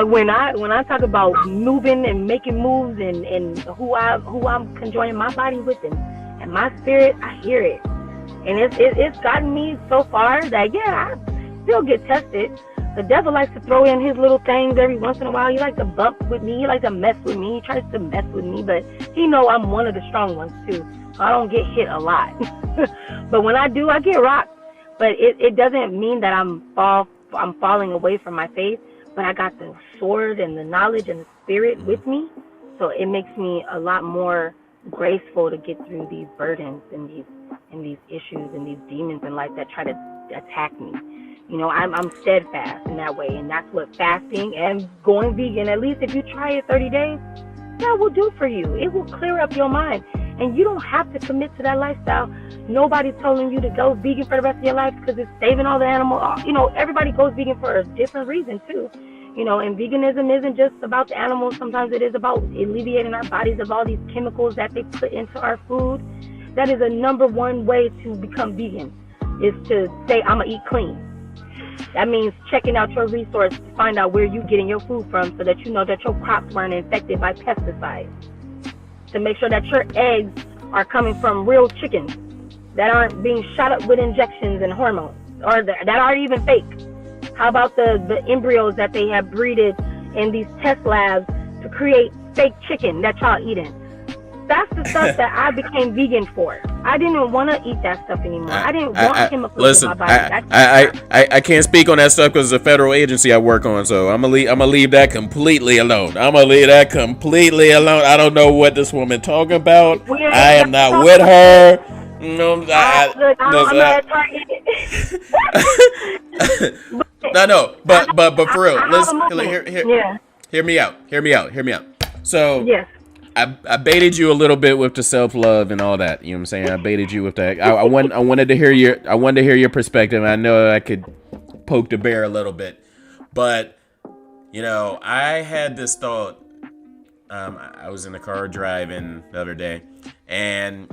When I talk about moving and making moves and who I'm conjoining my body with and my spirit, I hear it. And it's gotten me so far that I still get tested. The devil likes to throw in his little things every once in a while. He likes to bump with me. He likes to mess with me. He tries to mess with me, but he know I'm one of the strong ones too. So I don't get hit a lot. But when I do, I get rocked. But it doesn't mean that I'm falling away from my faith. But I got the sword and the knowledge and the spirit with me. So it makes me a lot more graceful to get through these burdens and these issues and these demons in life that try to attack me. I'm steadfast in that way, and that's what fasting and going vegan, at least if you try it 30 days, that will do for you. It will clear up your mind, and you don't have to commit to that lifestyle. Nobody's telling you to go vegan for the rest of your life because it's saving all the animals. Everybody goes vegan for a different reason too. And veganism isn't just about the animals. Sometimes it is about alleviating our bodies of all these chemicals that they put into our food. That is a number one way to become vegan, is to say, I'm going to eat clean. That means checking out your resource to find out where you're getting your food from so that you know that your crops weren't infected by pesticides. To make sure that your eggs are coming from real chickens that aren't being shot up with injections and hormones, or that aren't even fake. How about the embryos that they have breeded in these test labs to create fake chicken that y'all eating? That's the stuff that I became vegan for. I didn't want to eat that stuff anymore. I didn't want chemicals in my body. I can't speak on that stuff because it's a federal agency I work on, so I'm gonna leave that completely alone. I don't know what this woman talking about. I am not with her. No, no, but for real, hear me out. So yes. I baited you a little bit with the self-love and all that. You know what I'm saying? I baited you with that. I wanted to hear your perspective. I know I could poke the bear a little bit, but I had this thought. I was in the car driving the other day, and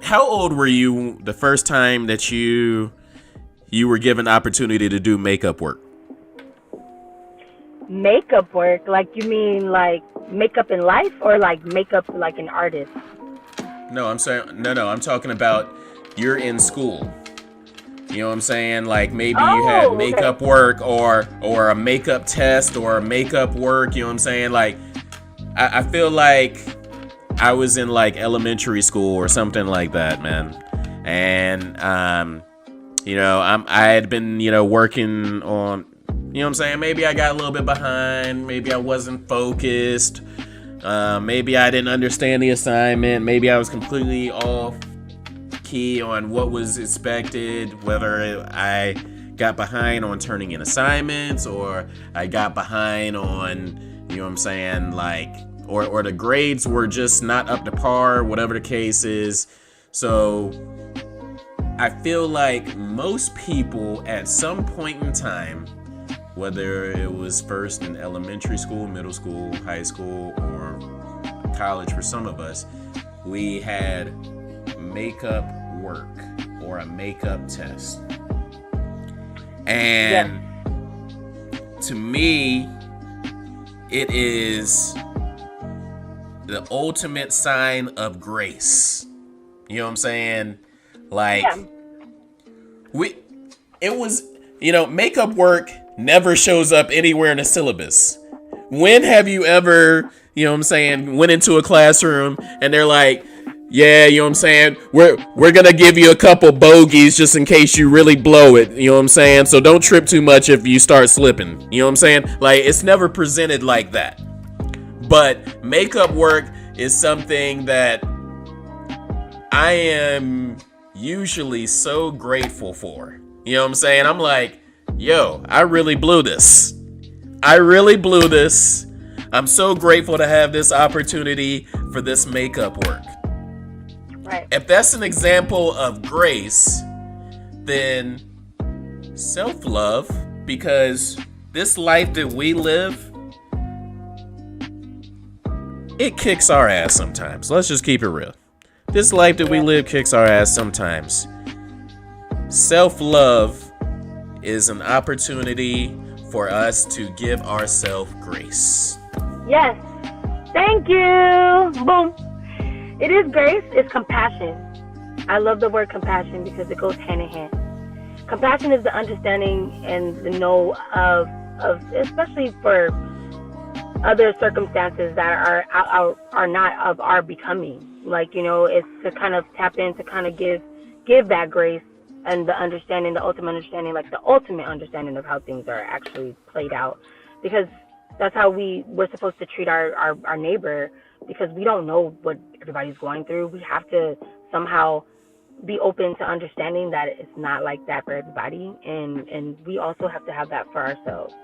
how old were you the first time that you were given opportunity to do makeup work? Makeup work? You mean makeup in life, or makeup like an artist? No, I'm saying no. I'm talking about you're in school. You know what I'm saying? Maybe you had makeup work or a makeup test or a makeup work. You know what I'm saying? I feel like I was in elementary school or something like that, man. And I had been working on You know what I'm saying? Maybe I got a little bit behind. Maybe I wasn't focused. Maybe I didn't understand the assignment. Maybe I was completely off key on what was expected, whether I got behind on turning in assignments or I got behind on, you know what I'm saying, like, or the grades were just not up to par, whatever the case is. So I feel like most people at some point in time, whether it was first in elementary school, middle school, high school, or college for some of us, we had makeup work or a makeup test. And to me, it is the ultimate sign of grace. You know what I'm saying? Like, makeup work never shows up anywhere in the syllabus. When have you ever, you know what I'm saying, went into a classroom and they're like, yeah, you know what I'm saying, we're gonna give you a couple bogeys just in case you really blow it, you know what I'm saying, so don't trip too much if you start slipping, you know what I'm saying? Like, it's never presented like that. But makeup work is something that I am usually so grateful for. You know what I'm saying? I'm like, yo, I really blew this. I'm so grateful to have this opportunity for this makeup work. Right. If that's an example of grace, then self-love, because this life that we live, it kicks our ass sometimes. Let's just keep it real. This life that we live kicks our ass sometimes. Self-love is an opportunity for us to give ourselves grace. Yes. Thank you. Boom. It is grace. It's compassion. I love the word compassion because it goes hand in hand. Compassion is the understanding and the know of especially for other circumstances that are not of our becoming. Like, you know, it's to kind of tap in, to kind of give that grace and the understanding, the ultimate understanding, like the ultimate understanding of how things are actually played out. Because that's how we're supposed to treat our neighbor, because we don't know what everybody's going through. We have to somehow be open to understanding that it's not like that for everybody. And we also have to have that for ourselves.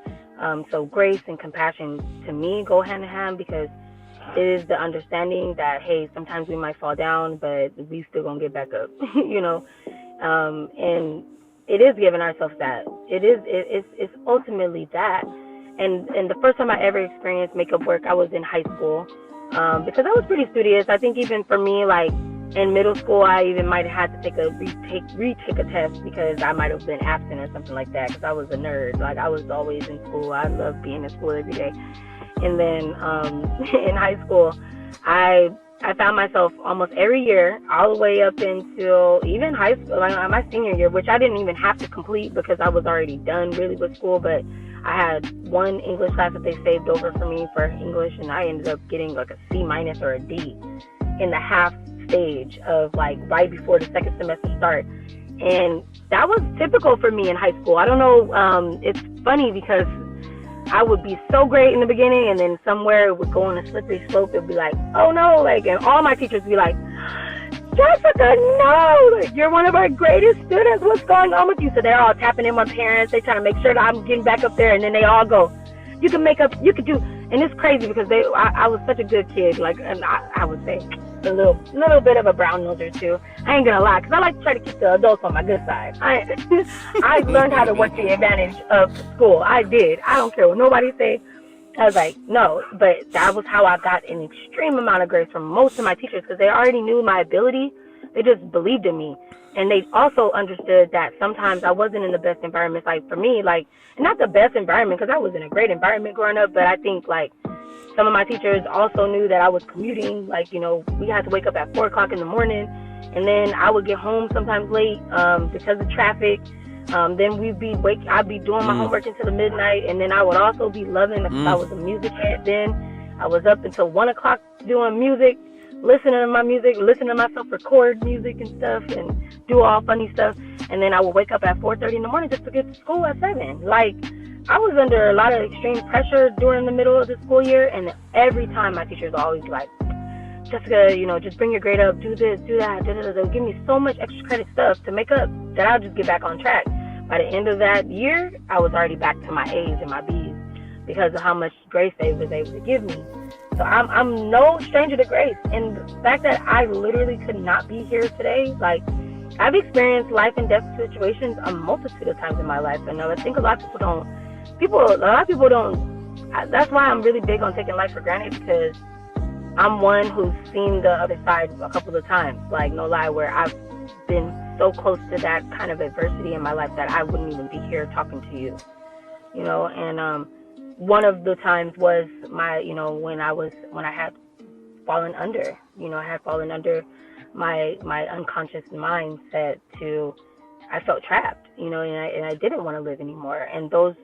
So grace and compassion to me go hand in hand, because it is the understanding that, hey, sometimes we might fall down, but we still gonna get back up, you know. And it is giving ourselves that. It's ultimately that. And the first time I ever experienced makeup work, I was in high school, because I was pretty studious. I think even for me, like in middle school, I even might have had to retake a test because I might have been absent or something like that, because I was a nerd. Like, I was always in school. I loved being in school every day. And then in high school, I found myself almost every year, all the way up until even high school, like my senior year, which I didn't even have to complete because I was already done really with school. But I had one English class that they saved over for me for English, and I ended up getting like a C- or a D in the half stage of, like, right before the second semester start. And that was typical for me in high school. I don't know. It's funny because I would be so great in the beginning, and then somewhere it would go on a slippery slope. It'd be like, oh no, like, and all my teachers would be like, Jessica, no, like, you're one of our greatest students. What's going on with you? So they're all tapping in my parents. They trying to make sure that I'm getting back up there, and then they all go, you can make up, you could do. And it's crazy because I was such a good kid, like, and I would say a little bit of a brown noser too. I ain't gonna lie, because I like to try to keep the adults on my good side. I learned how to work the advantage of school. I did. I don't care what nobody say. I was like, no, but that was how I got an extreme amount of grace from most of my teachers, because they already knew my ability. They just believed in me. And they also understood that sometimes I wasn't in the best environments. Like, for me, like, not the best environment, because I was in a great environment growing up, but I think, like, some of my teachers also knew that I was commuting. Like, you know, we had to wake up at 4 o'clock in the morning, and then I would get home sometimes late because of traffic. Then I'd be doing my homework until the midnight, and then I would also be loving, because I was a music head then. I was up until 1 o'clock doing music, listening to myself record music and stuff, and do all funny stuff. And then I would wake up at 4:30 in the morning just to get to school at 7. Like, I was under a lot of extreme pressure during the middle of the school year, and every time my teachers always like, Jessica, just bring your grade up, do this, do that, They'll give me so much extra credit stuff to make up that I'll just get back on track. By the end of that year, I was already back to my A's and my B's because of how much grace they was able to give me. So I'm no stranger to grace. And the fact that I literally could not be here today, like, I've experienced life and death situations a multitude of times in my life. And I think a lot of people don't, that's why I'm really big on taking life for granted, because I'm one who's seen the other side a couple of times, like, no lie, where I've been so close to that kind of adversity in my life that I wouldn't even be here talking to you, and one of the times was when I had fallen under, my unconscious mindset I felt trapped, and I didn't want to live anymore. And those,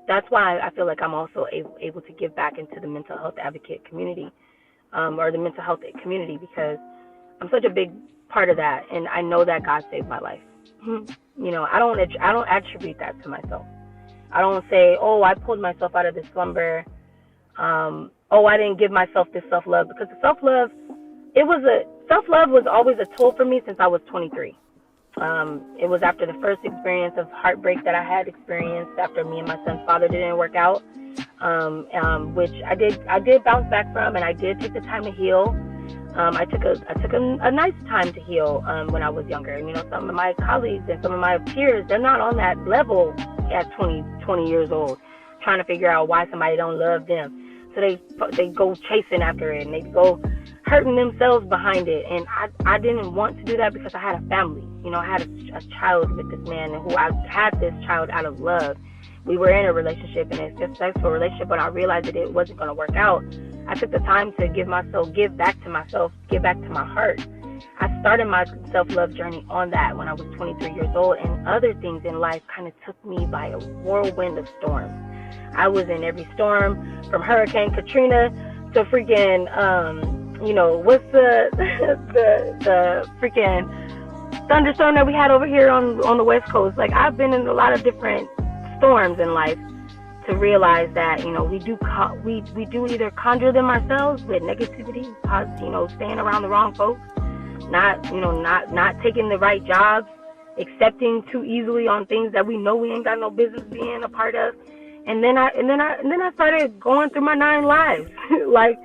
that's why I feel like I'm also able to give back into the mental health advocate community, or the mental health community, because I'm such a big part of that, and I know that God saved my life. I don't attribute that to myself. I don't say, oh, I pulled myself out of this slumber. I didn't give myself this self-love, because the self-love was always a tool for me since I was 23. It was after the first experience of heartbreak that I had experienced after me and my son's father didn't work out, which I did bounce back from, and I did take the time to heal. I took a nice time to heal when I was younger. Some of my colleagues and some of my peers, they're not on that level at 20 years old, trying to figure out why somebody don't love them. So they go chasing after it, and they go hurting themselves behind it. And I didn't want to do that, because I had a family. I had a child with this man, and who I had this child out of love. We were in a relationship, and it's a successful relationship, but I realized that it wasn't going to work out. I took the time to give back to myself, give back to my heart. I started my self-love journey on that when I was 23 years old, and other things in life kind of took me by a whirlwind of storms. I was in every storm, from Hurricane Katrina to freaking, what's the freaking thunderstorm that we had over here on the West Coast. Like, I've been in a lot of different storms in life to realize that, we do either conjure them ourselves with negativity, staying around the wrong folks, not taking the right jobs, accepting too easily on things that we know we ain't got no business being a part of. And then I started going through my 9 lives. I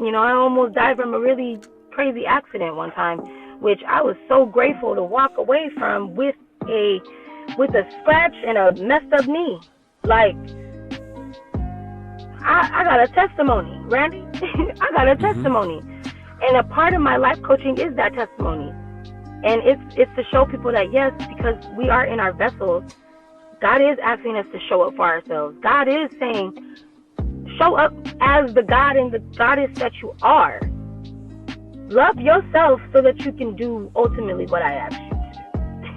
almost died from a really crazy accident one time, which I was so grateful to walk away from with a scratch and a messed up knee. Like, I got a testimony, Randy. I got a testimony. And a part of my life coaching is that testimony. And it's to show people that, yes, because we are in our vessels, God is asking us to show up for ourselves. God is saying, show up as the God and the goddess that you are. Love yourself so that you can do ultimately what I asked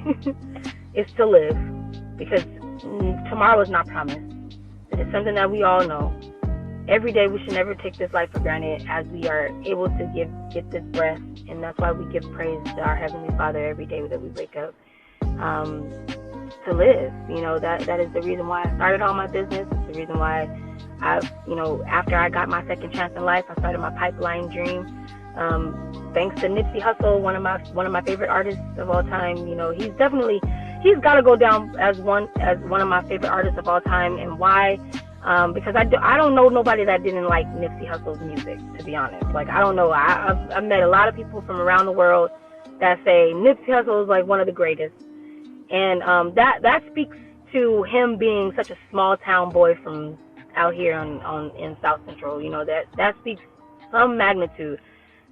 you to do. Is to live, because tomorrow is not promised. It is something that we all know. Every day we should never take this life for granted, as we are able to get this breath, and that's why we give praise to our Heavenly Father every day that we wake up to live. That is the reason why I started all my business. It's the reason why after I got my second chance in life, I started my pipeline dream. Thanks to Nipsey Hussle, one of my favorite artists of all time. He's got to go down as one of my favorite artists of all time. And why? Because I don't know nobody that didn't like Nipsey Hussle's music, to be honest. Like, I don't know. I've met a lot of people from around the world that say Nipsey Hussle is like one of the greatest. And that speaks to him being such a small town boy from out here in South Central. That speaks some magnitude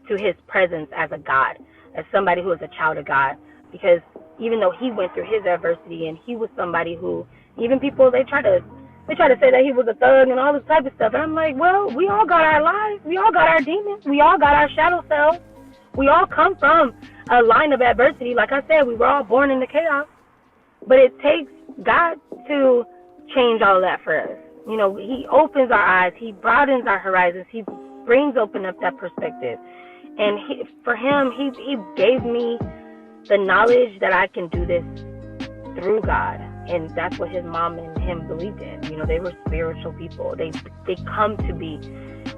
to his presence as a God, as somebody who is a child of God. Because even though he went through his adversity, and he was somebody who, even people, they try to say that he was a thug and all this type of stuff. And I'm like, well, we all got our lives. We all got our demons. We all got our shadow selves. We all come from a line of adversity. Like I said, we were all born into chaos. But it takes God to change all of that for us. He opens our eyes. He broadens our horizons. He open up that perspective. And for him, he gave me the knowledge that I can do this through God. and that's what his mom and him believed in. You know, they were spiritual people. They come to be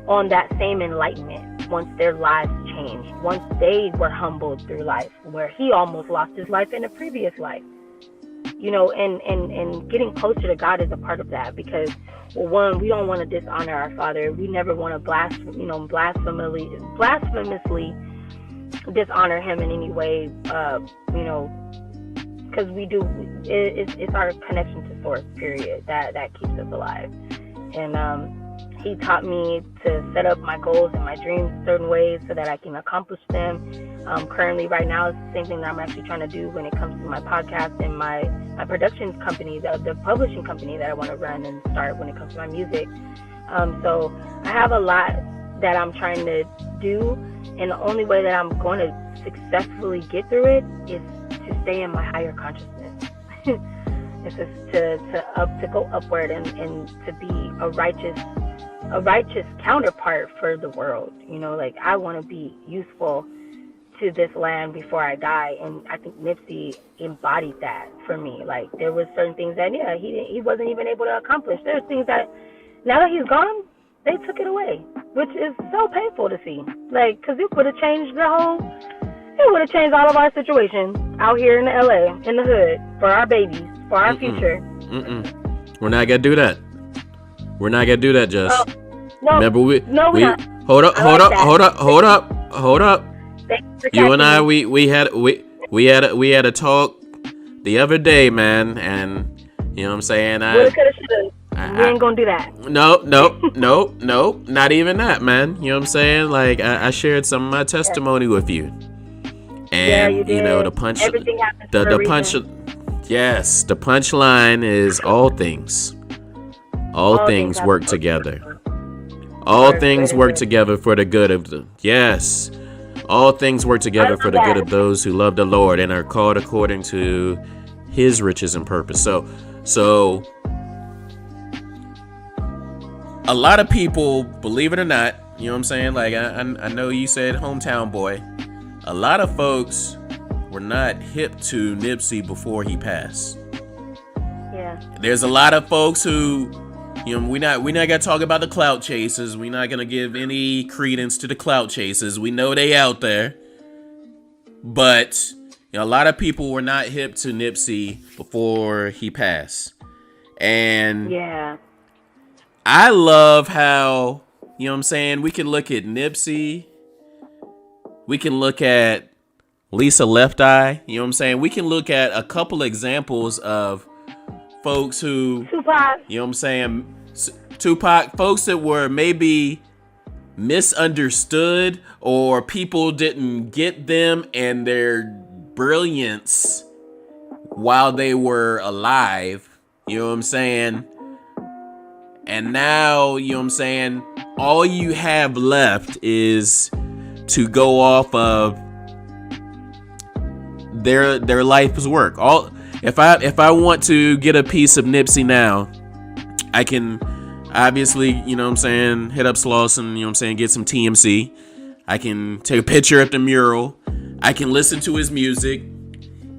on that same enlightenment once their lives changed, once they were humbled through life, where he almost lost his life in a previous life. You know, and getting closer to God is a part of that, because, well, one, we don't want to dishonor our Father. We never want to blasphemously dishonor him in any way, you know, because we do. It's our connection to Source, period, that keeps us alive. And he taught me to set up my goals and my dreams certain ways so that I can accomplish them. Currently, right now, it's the same thing that I'm actually trying to do when it comes to my podcast and my production company, the publishing company that I want to run and start when it comes to my music. So I have a lot that I'm trying to do, and the only way that I'm going to successfully get through it is to stay in my higher consciousness. It's just to go upward and to be a righteous counterpart for the world. You know, like, I want to be useful to this land before I die, and I think Nipsey embodied that for me. Like, there was certain things that he wasn't even able to accomplish. There's things that now that he's gone, they took it away, which is so painful to see. Like, because it would have changed all of our situations out here in LA, in the hood, for our babies, for our future. We're not gonna do that. We're not gonna do that, Jess. No, remember, we hold up. You and I, we had a talk the other day, man, and you know what I'm saying. We ain't gonna do that. No, not even that, man. You know what I'm saying? Like, I shared some of my testimony with you, and you did. You know, the punch, everything happens the for a punch, reason. yes, the punchline is all things work together. All things work together for the good of the all things work together for the good of those who love the Lord and are called according to his riches and purpose. So a lot of people, believe it or not, you know what I'm saying? Like, I know you said hometown boy. A lot of folks were not hip to Nipsey before he passed. Yeah. There's a lot of folks who, you know, we not gonna talk about the clout chasers. We're not gonna give any credence to the clout chasers. We know they out there, but you know, a lot of people were not hip to Nipsey before he passed, and yeah, I love how, you know what I'm saying, we can look at Nipsey, we can look at Lisa Left Eye, you know what I'm saying, we can look at a couple examples of folks who, Tupac. you know what I'm saying, Tupac, folks that were maybe misunderstood, or people didn't get them and their brilliance while they were alive, you know what I'm saying? And now, you know what I'm saying, all you have left is to go off of their life's work. If I want to get a piece of Nipsey now, I can obviously, you know what I'm saying, hit up Slauson, you know what I'm saying, get some TMC. I can take a picture at the mural. I can listen to his music.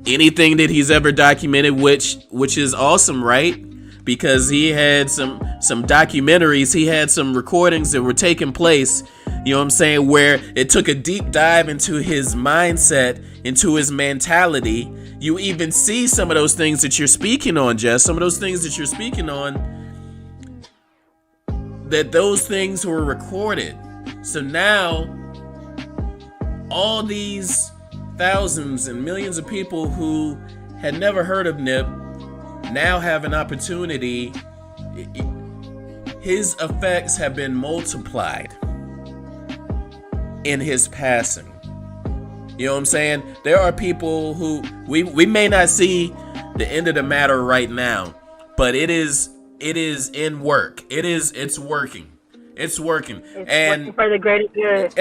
Anything that he's ever documented, which is awesome, right? Because he had some documentaries, he had some recordings that were taking place, you know what I'm saying, where it took a deep dive into his mindset, into his mentality. You even see some of those things that you're speaking on, Jess, some of those things that you're speaking on, that those things were recorded. So now, all these thousands and millions of people who had never heard of Nip now have an opportunity. His effects have been multiplied in his passing. You know what I'm saying? There are people who we may not see the end of the matter right now, but it is in work. It's working. It's working. Working for the greater good.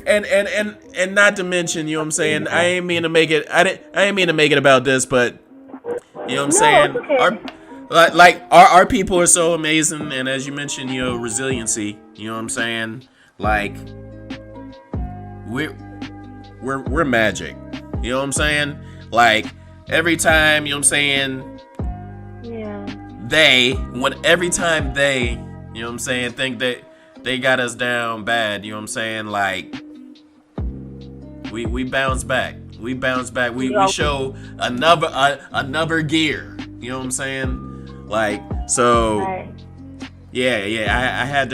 And not to mention, you know what I'm saying? I ain't mean to make it about this, but you know what I'm saying? Okay. Our people are so amazing, and as you mentioned, you know, resiliency, you know what I'm saying? Like, we're magic. You know what I'm saying? Like, every time, you know what I'm saying, every time they, you know what I'm saying, think that they got us down bad, you know what I'm saying, like, we bounce back. We bounce back. We show another gear. You know what I'm saying? Like, so Right. yeah. I had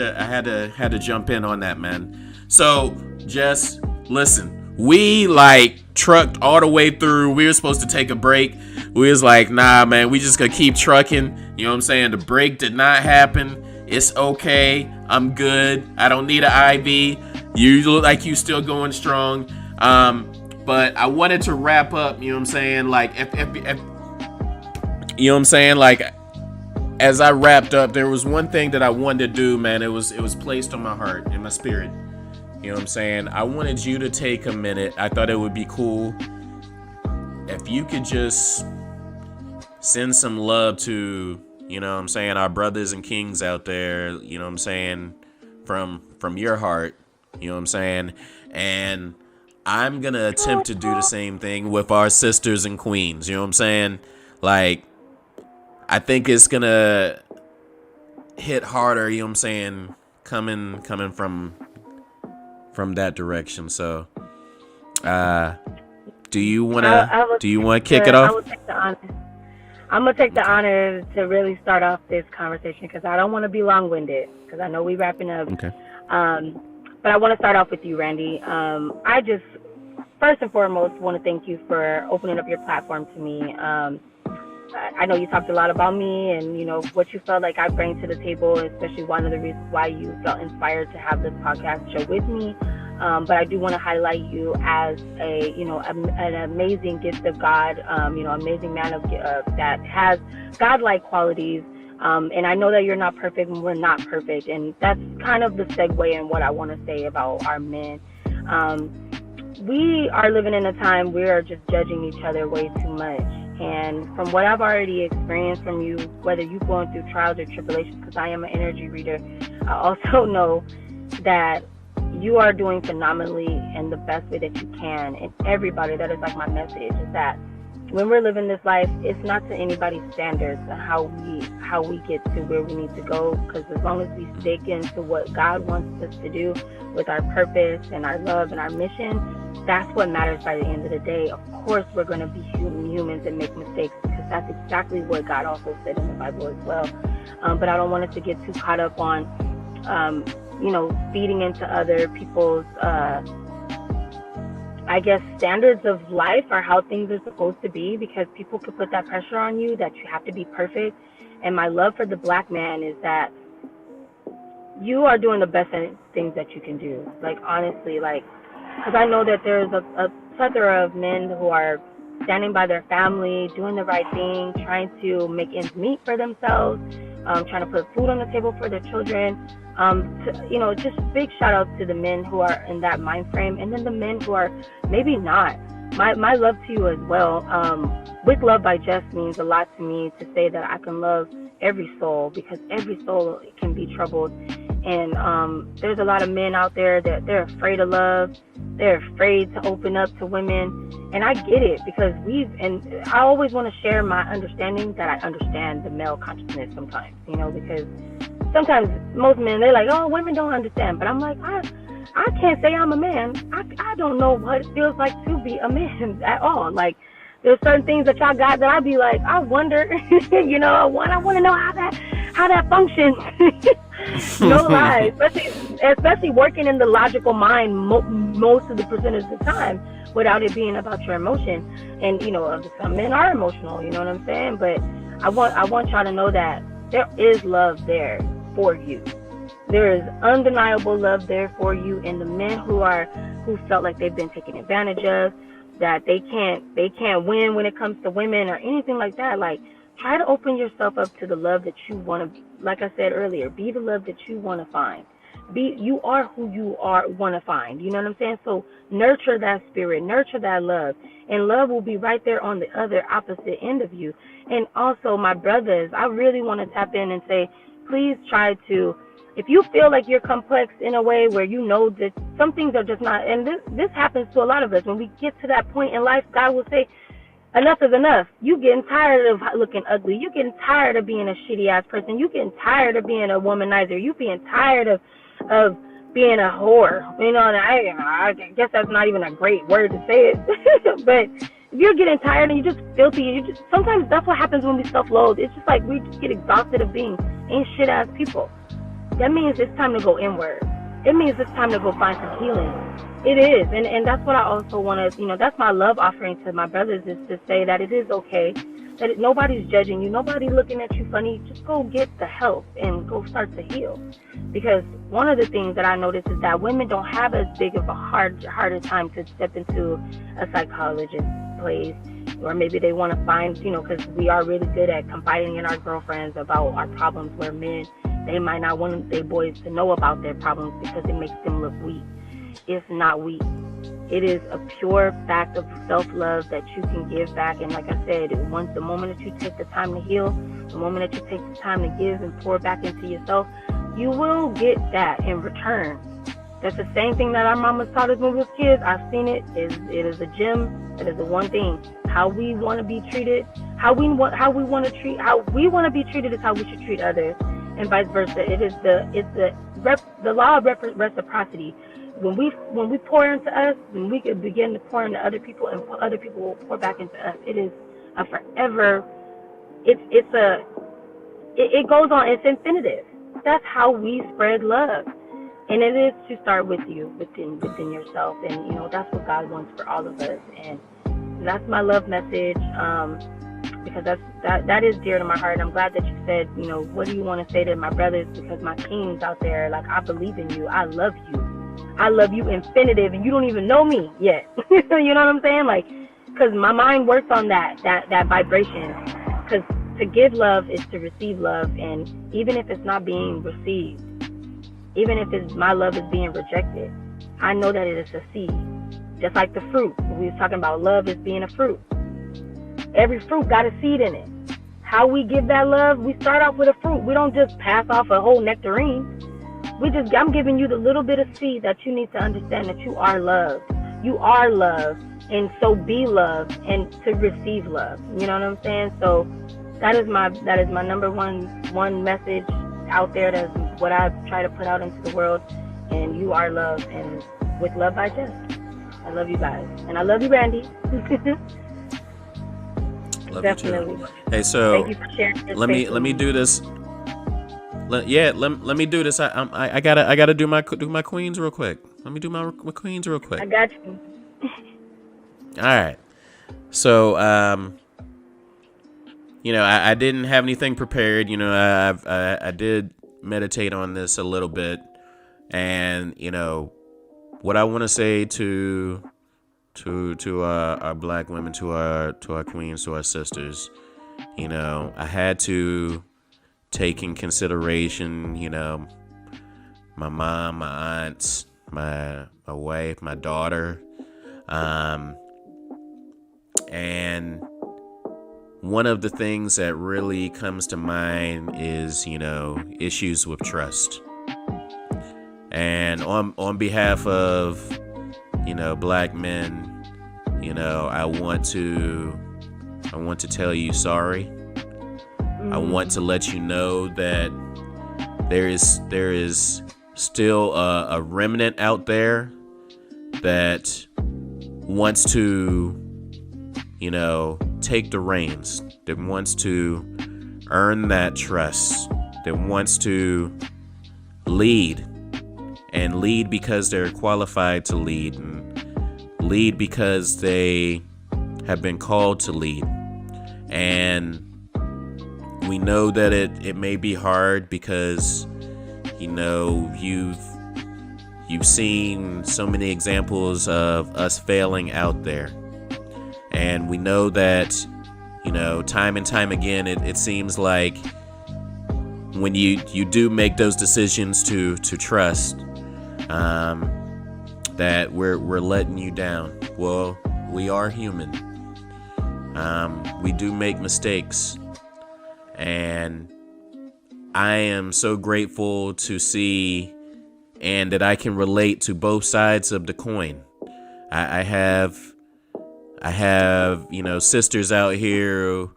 to jump in on that, man. So, Jess, listen, we like trucked all the way through. We were supposed to take a break. We was like, nah, man, we just gonna keep trucking. You know what I'm saying? The break did not happen. It's okay. I'm good. I don't need an IV. You look like you still going strong. But I wanted to wrap up, you know what I'm saying? Like, if you know what I'm saying? Like, as I wrapped up, there was one thing that I wanted to do, man. It was placed on my heart and my spirit. You know what I'm saying? I wanted you to take a minute. I thought it would be cool if you could just send some love to, you know what I'm saying, our brothers and kings out there, you know what I'm saying, from your heart, you know what I'm saying? And I'm gonna attempt to do the same thing with our sisters and queens, you know what I'm saying? Like, I think it's gonna hit harder, you know what I'm saying, coming from that direction. So do you wanna kick it off? I would take the honor. I'm gonna take the honor to really start off this conversation because I don't want to be long-winded because I know we wrapping up. Okay. But I want to start off with you, Randy. I just first and foremost want to thank you for opening up your platform to me. I know you talked a lot about me and, you know, what you felt like I bring to the table, especially one of the reasons why you felt inspired to have this podcast show with me. But I do want to highlight you as a, you know, an amazing gift of God, you know, amazing man of that has God-like qualities. And I know that you're not perfect and we're not perfect. And that's kind of the segue in what I want to say about our men. We are living in a time we are just judging each other way too much. And from what I've already experienced from you, whether you're going through trials or tribulations, because I am an energy reader, I also know that you are doing phenomenally in the best way that you can. And everybody, that is like my message, is that when we're living this life, it's not to anybody's standards how we get to where we need to go. Because as long as we stick into what God wants us to do with our purpose and our love and our mission, that's what matters by the end of the day. Of course, we're going to be humans and make mistakes because that's exactly what God also said in the Bible as well. But I don't want us to get too caught up on, you know, feeding into other people's, I guess, standards of life or how things are supposed to be, because people could put that pressure on you that you have to be perfect. And my love for the black man is that you are doing the best things that you can do. Like, honestly, like, because I know that there's a plethora of men who are standing by their family, doing the right thing, trying to make ends meet for themselves, trying to put food on the table for their children. You know, just big shout out to the men who are in that mind frame, and then the men who are maybe not. My love to you as well. With Love by Jess means a lot to me, to say that I can love every soul, because every soul can be troubled. And there's a lot of men out there that they're afraid of love. They're afraid to open up to women. And I get it, because and I always want to share my understanding that I understand the male consciousness sometimes, you know, because sometimes most men, they're like, oh, women don't understand. But I'm like, I can't say I'm a man. I don't know what it feels like to be a man at all. Like, there's certain things that y'all got that I'd be like, I wonder, you know, I want to know how that functions. No lie, especially working in the logical mind most of the percentage of the time, without it being about your emotion. And, you know, some men are emotional, you know what I'm saying? But I want y'all to know that there is love there for you. There is undeniable love there for you. And the men who felt like they've been taken advantage of, that they can't win when it comes to women or anything like that, like, try to open yourself up to the love that you want to, like I said earlier, be the love that you want to find. You are who you want to find. You know what I'm saying? So nurture that spirit, nurture that love, and love will be right there on the other opposite end of you. And also, my brothers, I really want to tap in and say, please try to, if you feel like you're complex in a way where you know that some things are just not, and this happens to a lot of us, when we get to that point in life, God will say, Enough is enough. You getting tired of looking ugly. You getting tired of being a shitty ass person. You getting tired of being a womanizer. You being tired of being a whore. You know, and I guess that's not even a great word to say it, but if you're getting tired and you're just filthy, sometimes that's what happens when we self-loathe. It's just like we just get exhausted of being ain't shit ass people. That means it's time to go inward. It means it's time to go find some healing. It is, and that's what I also want to, that's my love offering to my brothers, is to say that it is okay, that nobody's judging you, nobody's looking at you funny. Just go get the help and go start to heal. Because one of the things that I noticed is that women don't have as big of a harder time to step into a psychologist place, or maybe they want to find, because we are really good at confiding in our girlfriends about our problems, where men, they might not want their boys to know about their problems because it makes them look weak. It's not weak. It is a pure fact of self-love that you can give back. And like I said, the moment that you take the time to heal, the moment that you take the time to give and pour back into yourself, you will get that in return. That's the same thing that our mamas taught us when we were kids. I've seen it. It is a gem. It is the one thing. How we want to be treated, how we want to be treated is how we should treat others, and vice versa. It's the law of reciprocity. When we pour into us, when we can begin to pour into other people, and other people will pour back into us. It is a forever. It goes on. It's infinitive. That's how we spread love, and it is to start with you, within yourself, and that's what God wants for all of us, and that's my love message. Because that is dear to my heart. And I'm glad that you said, what do you want to say to my brothers? Because my kings out there, like, I believe in you. I love you. I love you infinitive, and you don't even know me yet. You know what I'm saying? Like, because my mind works on that vibration. Because to give love is to receive love, and even if it's not being received, even if my love is being rejected, I know that it is a seed. Just like the fruit. We were talking about love as being a fruit. Every fruit got a seed in it. How we give that love, we start off with a fruit. We don't just pass off a whole nectarine. I'm giving you the little bit of seed that you need to understand that you are loved. You are loved, and so be loved, and to receive love. You know what I'm saying? So that is my number one message out there. That's what I try to put out into the world. And you are loved, and with love by Jess. I love you guys, and I love you, Randy. Love Definitely. you too. Hey, so thank you for sharing. Let me do this. Let me do this. I gotta do my queens real quick. Let me do my queens real quick. I got you. All right. So I didn't have anything prepared. I did meditate on this a little bit, and what I want to say to our black women, to our queens, to our sisters, I had to take in consideration, my mom, my aunts, my wife, my daughter, and one of the things that really comes to mind is, issues with trust. And on behalf of, black men, I want to tell you sorry. I want to let you know that there is still a remnant out there that wants to, take the reins, that wants to earn that trust, that wants to lead, and lead because they're qualified to lead, and lead because they have been called to lead. And we know that it may be hard because, you've seen so many examples of us failing out there. And we know that, time and time again, it seems like when you do make those decisions to trust, that we're letting you down. Well, we are human. We do make mistakes. And I am so grateful to see and that I can relate to both sides of the coin. I have I have, sisters out here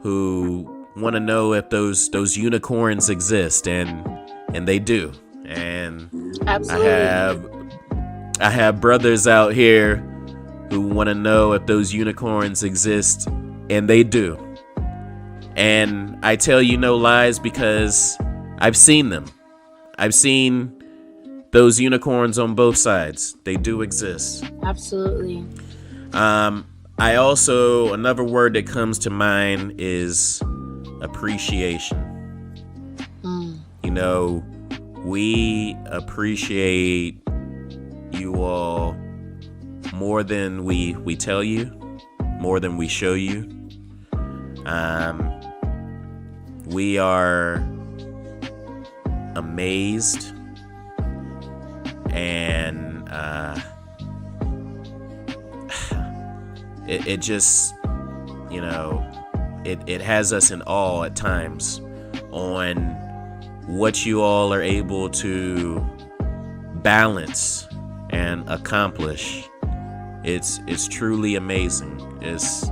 who want to know if those unicorns exist, and they do. And Absolutely. I have brothers out here who want to know if those unicorns exist, and they do. And I tell you no lies because I've seen them. I've seen those unicorns on both sides. They do exist. Absolutely. I also, another word that comes to mind is appreciation. We appreciate you all more than we tell you, more than we show you. We are amazed, and it just, it has us in awe at times on what you all are able to balance and accomplish. It's truly amazing. It's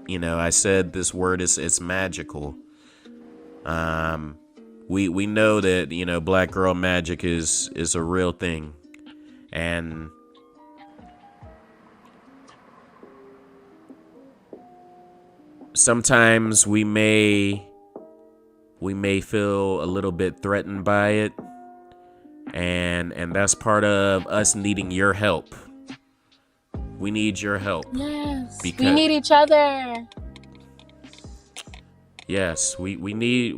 I said this word it's magical. We know that black girl magic is a real thing, and sometimes we may feel a little bit threatened by it, and that's part of us needing your help. We need your help. Yes, we need each other. Yes, we need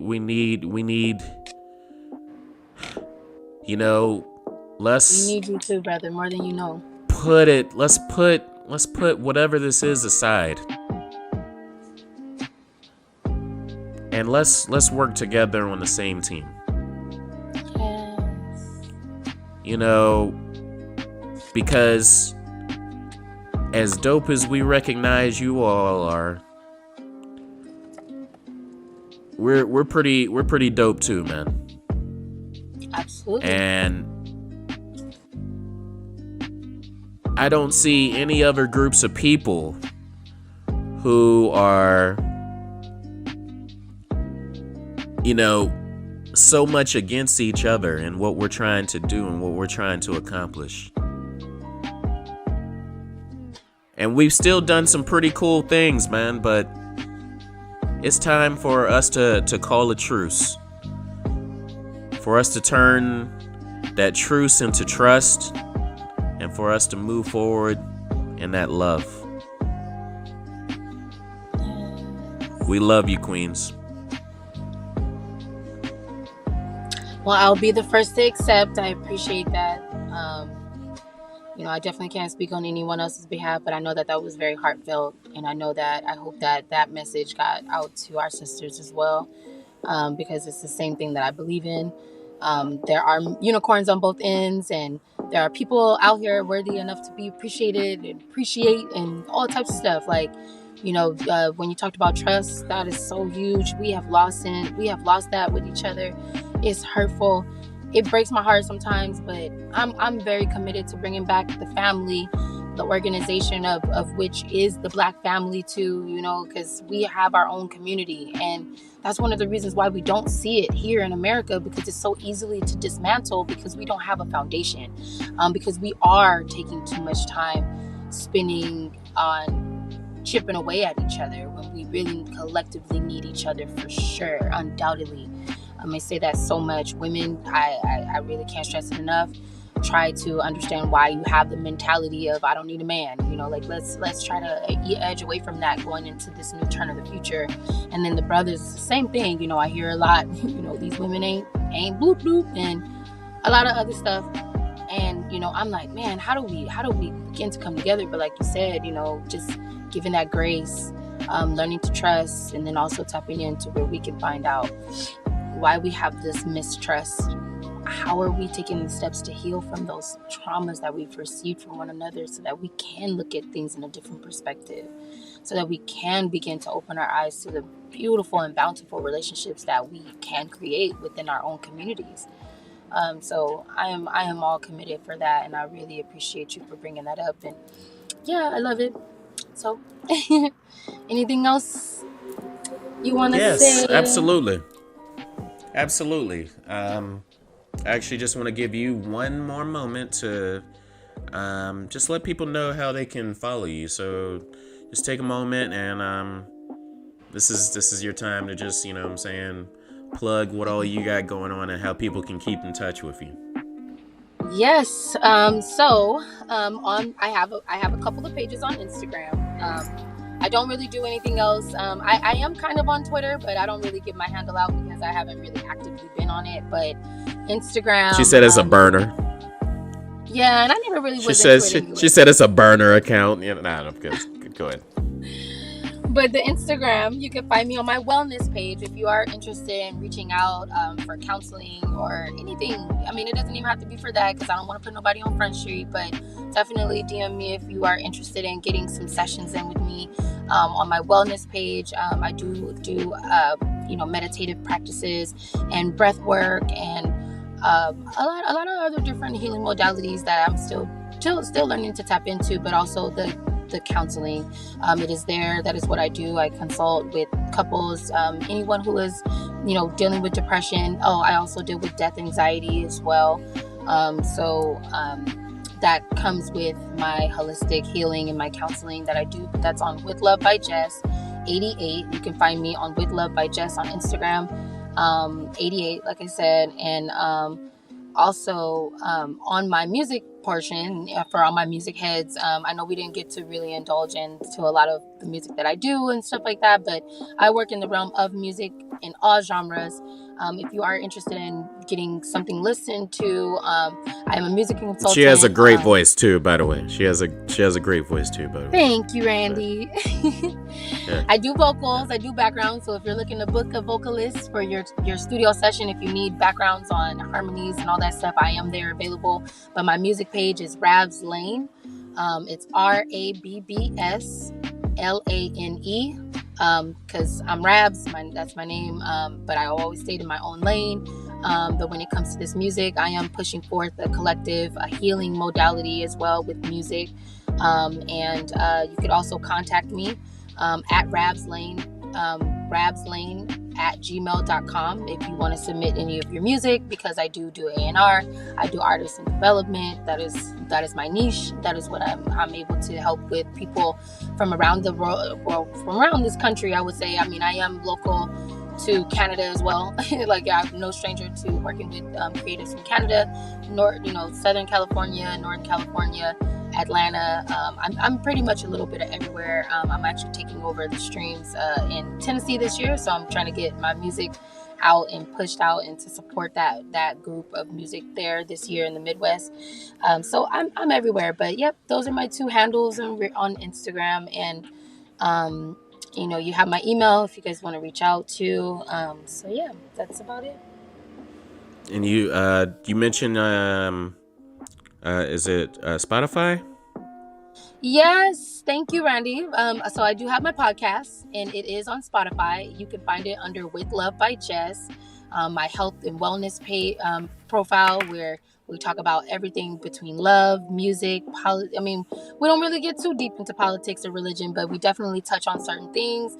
let's We need you too, brother, more than you know. let's put whatever this is aside. And let's work together on the same team. Yes. Because as dope as we recognize you all are, we're pretty dope too, man. Absolutely. And I don't see any other groups of people who are so much against each other and what we're trying to do and what we're trying to accomplish. And we've still done some pretty cool things, man, but it's time for us to call a truce. For us to turn that truce into trust, and for us to move forward in that love. We love you, Queens. Well, I'll be the first to accept. I appreciate that. I definitely can't speak on anyone else's behalf, but I know that was very heartfelt, and I hope that message got out to our sisters as well, because it's the same thing that I believe in. There are unicorns on both ends, and there are people out here worthy enough to be appreciated and appreciate and all types of stuff. Like, when you talked about trust, that is so huge. We have lost that with each other. It's hurtful. It breaks my heart sometimes, but I'm very committed to bringing back the family, the organization of which is the Black family too, because we have our own community. And that's one of the reasons why we don't see it here in America, because it's so easily to dismantle, because we don't have a foundation, because we are taking too much time spending on chipping away at each other when we really collectively need each other for sure, undoubtedly. I may say that so much. Women, I really can't stress it enough. Try to understand why you have the mentality of I don't need a man. Let's try to edge away from that going into this new turn of the future. And then the brothers, the same thing. I hear a lot. These women ain't bloop bloop and a lot of other stuff. And I'm like, man, how do we begin to come together? But like you said, just giving that grace, learning to trust, and then also tapping into where we can find out why we have this mistrust. How are we taking the steps to heal from those traumas that we've received from one another, so that we can look at things in a different perspective, so that we can begin to open our eyes to the beautiful and bountiful relationships that we can create within our own communities. So I am all committed for that, and I really appreciate you for bringing that up. And yeah, I love it. So, anything else you want to Yes, say? absolutely. Absolutely. I actually just want to give you one more moment to just let people know how they can follow you. So just take a moment, and this is your time to just, what I'm saying, plug what all you got going on and how people can keep in touch with you. Yes. On I have a couple of pages on Instagram. I don't really do anything else. I am kind of on Twitter, but I don't really give my handle out because I haven't really actively been on it. But She Instagram, said it's a burner. yeah, and I never really She was into says it she anyway. said it's a burner account. Nah, go ahead. But the Instagram, you can find me on my wellness page if you are interested in reaching out for counseling or anything. I mean, it doesn't even have to be for that because I don't want to put nobody on Front Street, but definitely DM me if you are interested in getting some sessions in with me. On my wellness page, I do meditative practices and breath work and a lot of other different healing modalities that I'm still learning to tap into, but also the counseling. It is there. That is what I do. I consult with couples, anyone who is, dealing with depression. Oh, I also deal with death anxiety as well. That comes with my holistic healing and my counseling that I do. But that's on With Love by Jess 88. You can find me on With Love by Jess on Instagram. 88, like I said, and also on my music portion for all my music heads. I know we didn't get to really indulge into a lot of the music that I do and stuff like that, but I work in the realm of music in all genres. If you are interested in getting something listened to, I am a music She has a consultant. great voice too, by the way. She has a great voice too, by the way. Thank you, Randy. Yeah. I do vocals, I do backgrounds. So if you're looking to book a vocalist for your studio session, if you need backgrounds on harmonies and all that stuff, I am there available. But my music page is Rabs Lane. It's RABBSLANE. Because I'm Rabs, that's my name. But I always stayed in my own lane. But when it comes to this music, I am pushing forth a collective, a healing modality as well with music. And you could also contact me at rabslane at gmail.com if you want to submit any of your music, because I do A&R. I do artist and development. That is my niche. That is what I'm able to help with people from around the world, from around this country, I would say. I mean, I am local to Canada as well. Like, I'm no stranger to working with creatives from Canada, Southern California, Northern California, Atlanta. I'm pretty much a little bit of everywhere. I'm actually taking over the streams in Tennessee this year, so I'm trying to get my music out and pushed out and to support that group of music there this year in the Midwest. So I'm everywhere. But yep, those are my two handles on Instagram, and you have my email if you guys want to reach out to. So yeah, that's about it. And you mentioned is it Spotify? Yes, thank you, Randy. So I do have my podcast, and it is on Spotify. You can find it under With Love by Jess, my health and wellness profile, where we talk about everything between love, music, I mean, we don't really get too deep into politics or religion, but we definitely touch on certain things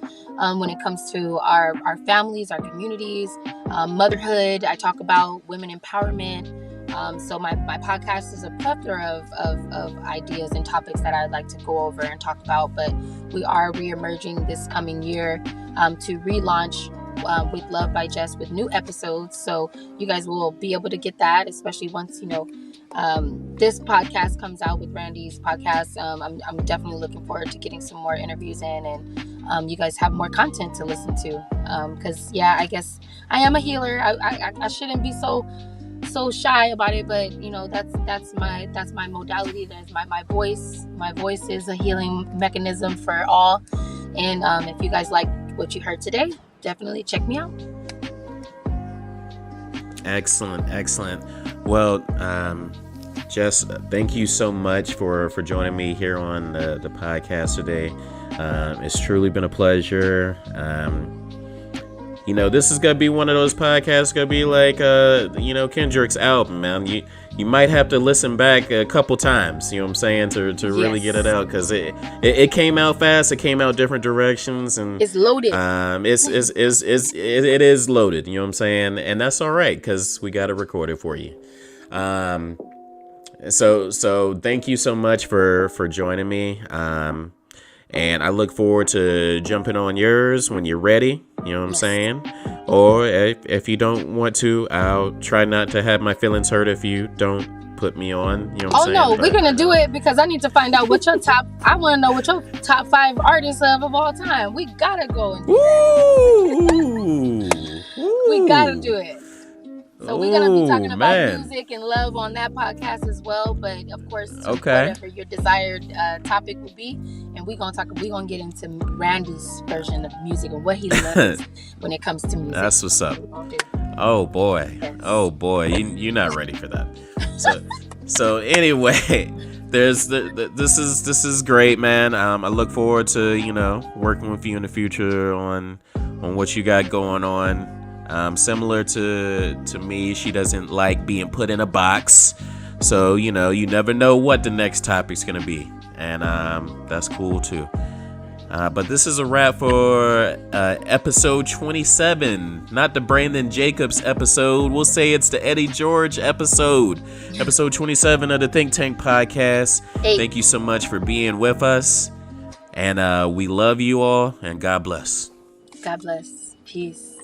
when it comes to our families, our communities, motherhood. I talk about women empowerment. So my podcast is a plethora of ideas and topics that I'd like to go over and talk about, but we are reemerging this coming year to relaunch With Love by Jess with new episodes. So you guys will be able to get that, especially once, this podcast comes out with Randy's podcast. I'm definitely looking forward to getting some more interviews in, and you guys have more content to listen to. Because I guess I am a healer. I shouldn't be so shy about it, but that's my modality. That's my voice. My voice is a healing mechanism for all. And if you guys like what you heard today, definitely check me out. Excellent. Well, Jess, thank you so much for joining me here on the podcast today. It's truly been a pleasure. this is gonna be one of those podcasts. Gonna be like, Kendrick's album, man. You might have to listen back a couple times. You know what I'm saying, to really get it out, because it came out fast. It came out different directions, and it's loaded. It is loaded. You know what I'm saying, and that's all right, because we got to record it for you. So thank you so much for joining me. And I look forward to jumping on yours when you're ready. You know what I'm saying? Or if you don't want to, I'll try not to have my feelings hurt if you don't put me on. You know what I'm saying? No, we're going to do it, because I need to find out what your I want to know what your top 5 artists of all time. We got to go and do that. We got to do it. So we're going to be talking about music and love on that podcast as well. But of course, whatever your desired topic would be. And we're going to get into Randy's version of music and what he loves when it comes to music. That's what's up. Oh boy. Yes. Oh boy. You're not ready for that. So anyway, this is great, man. I look forward to, working with you in the future on what you got going on. Similar to me, she doesn't like being put in a box. So, you never know what the next topic's going to be. And that's cool, too. But this is a wrap for episode 27. Not the Brandon Jacobs episode. We'll say it's the Eddie George episode. Episode 27 of the Think Tank Podcast. Hey. Thank you so much for being with us. And we love you all. And God bless. God bless. Peace.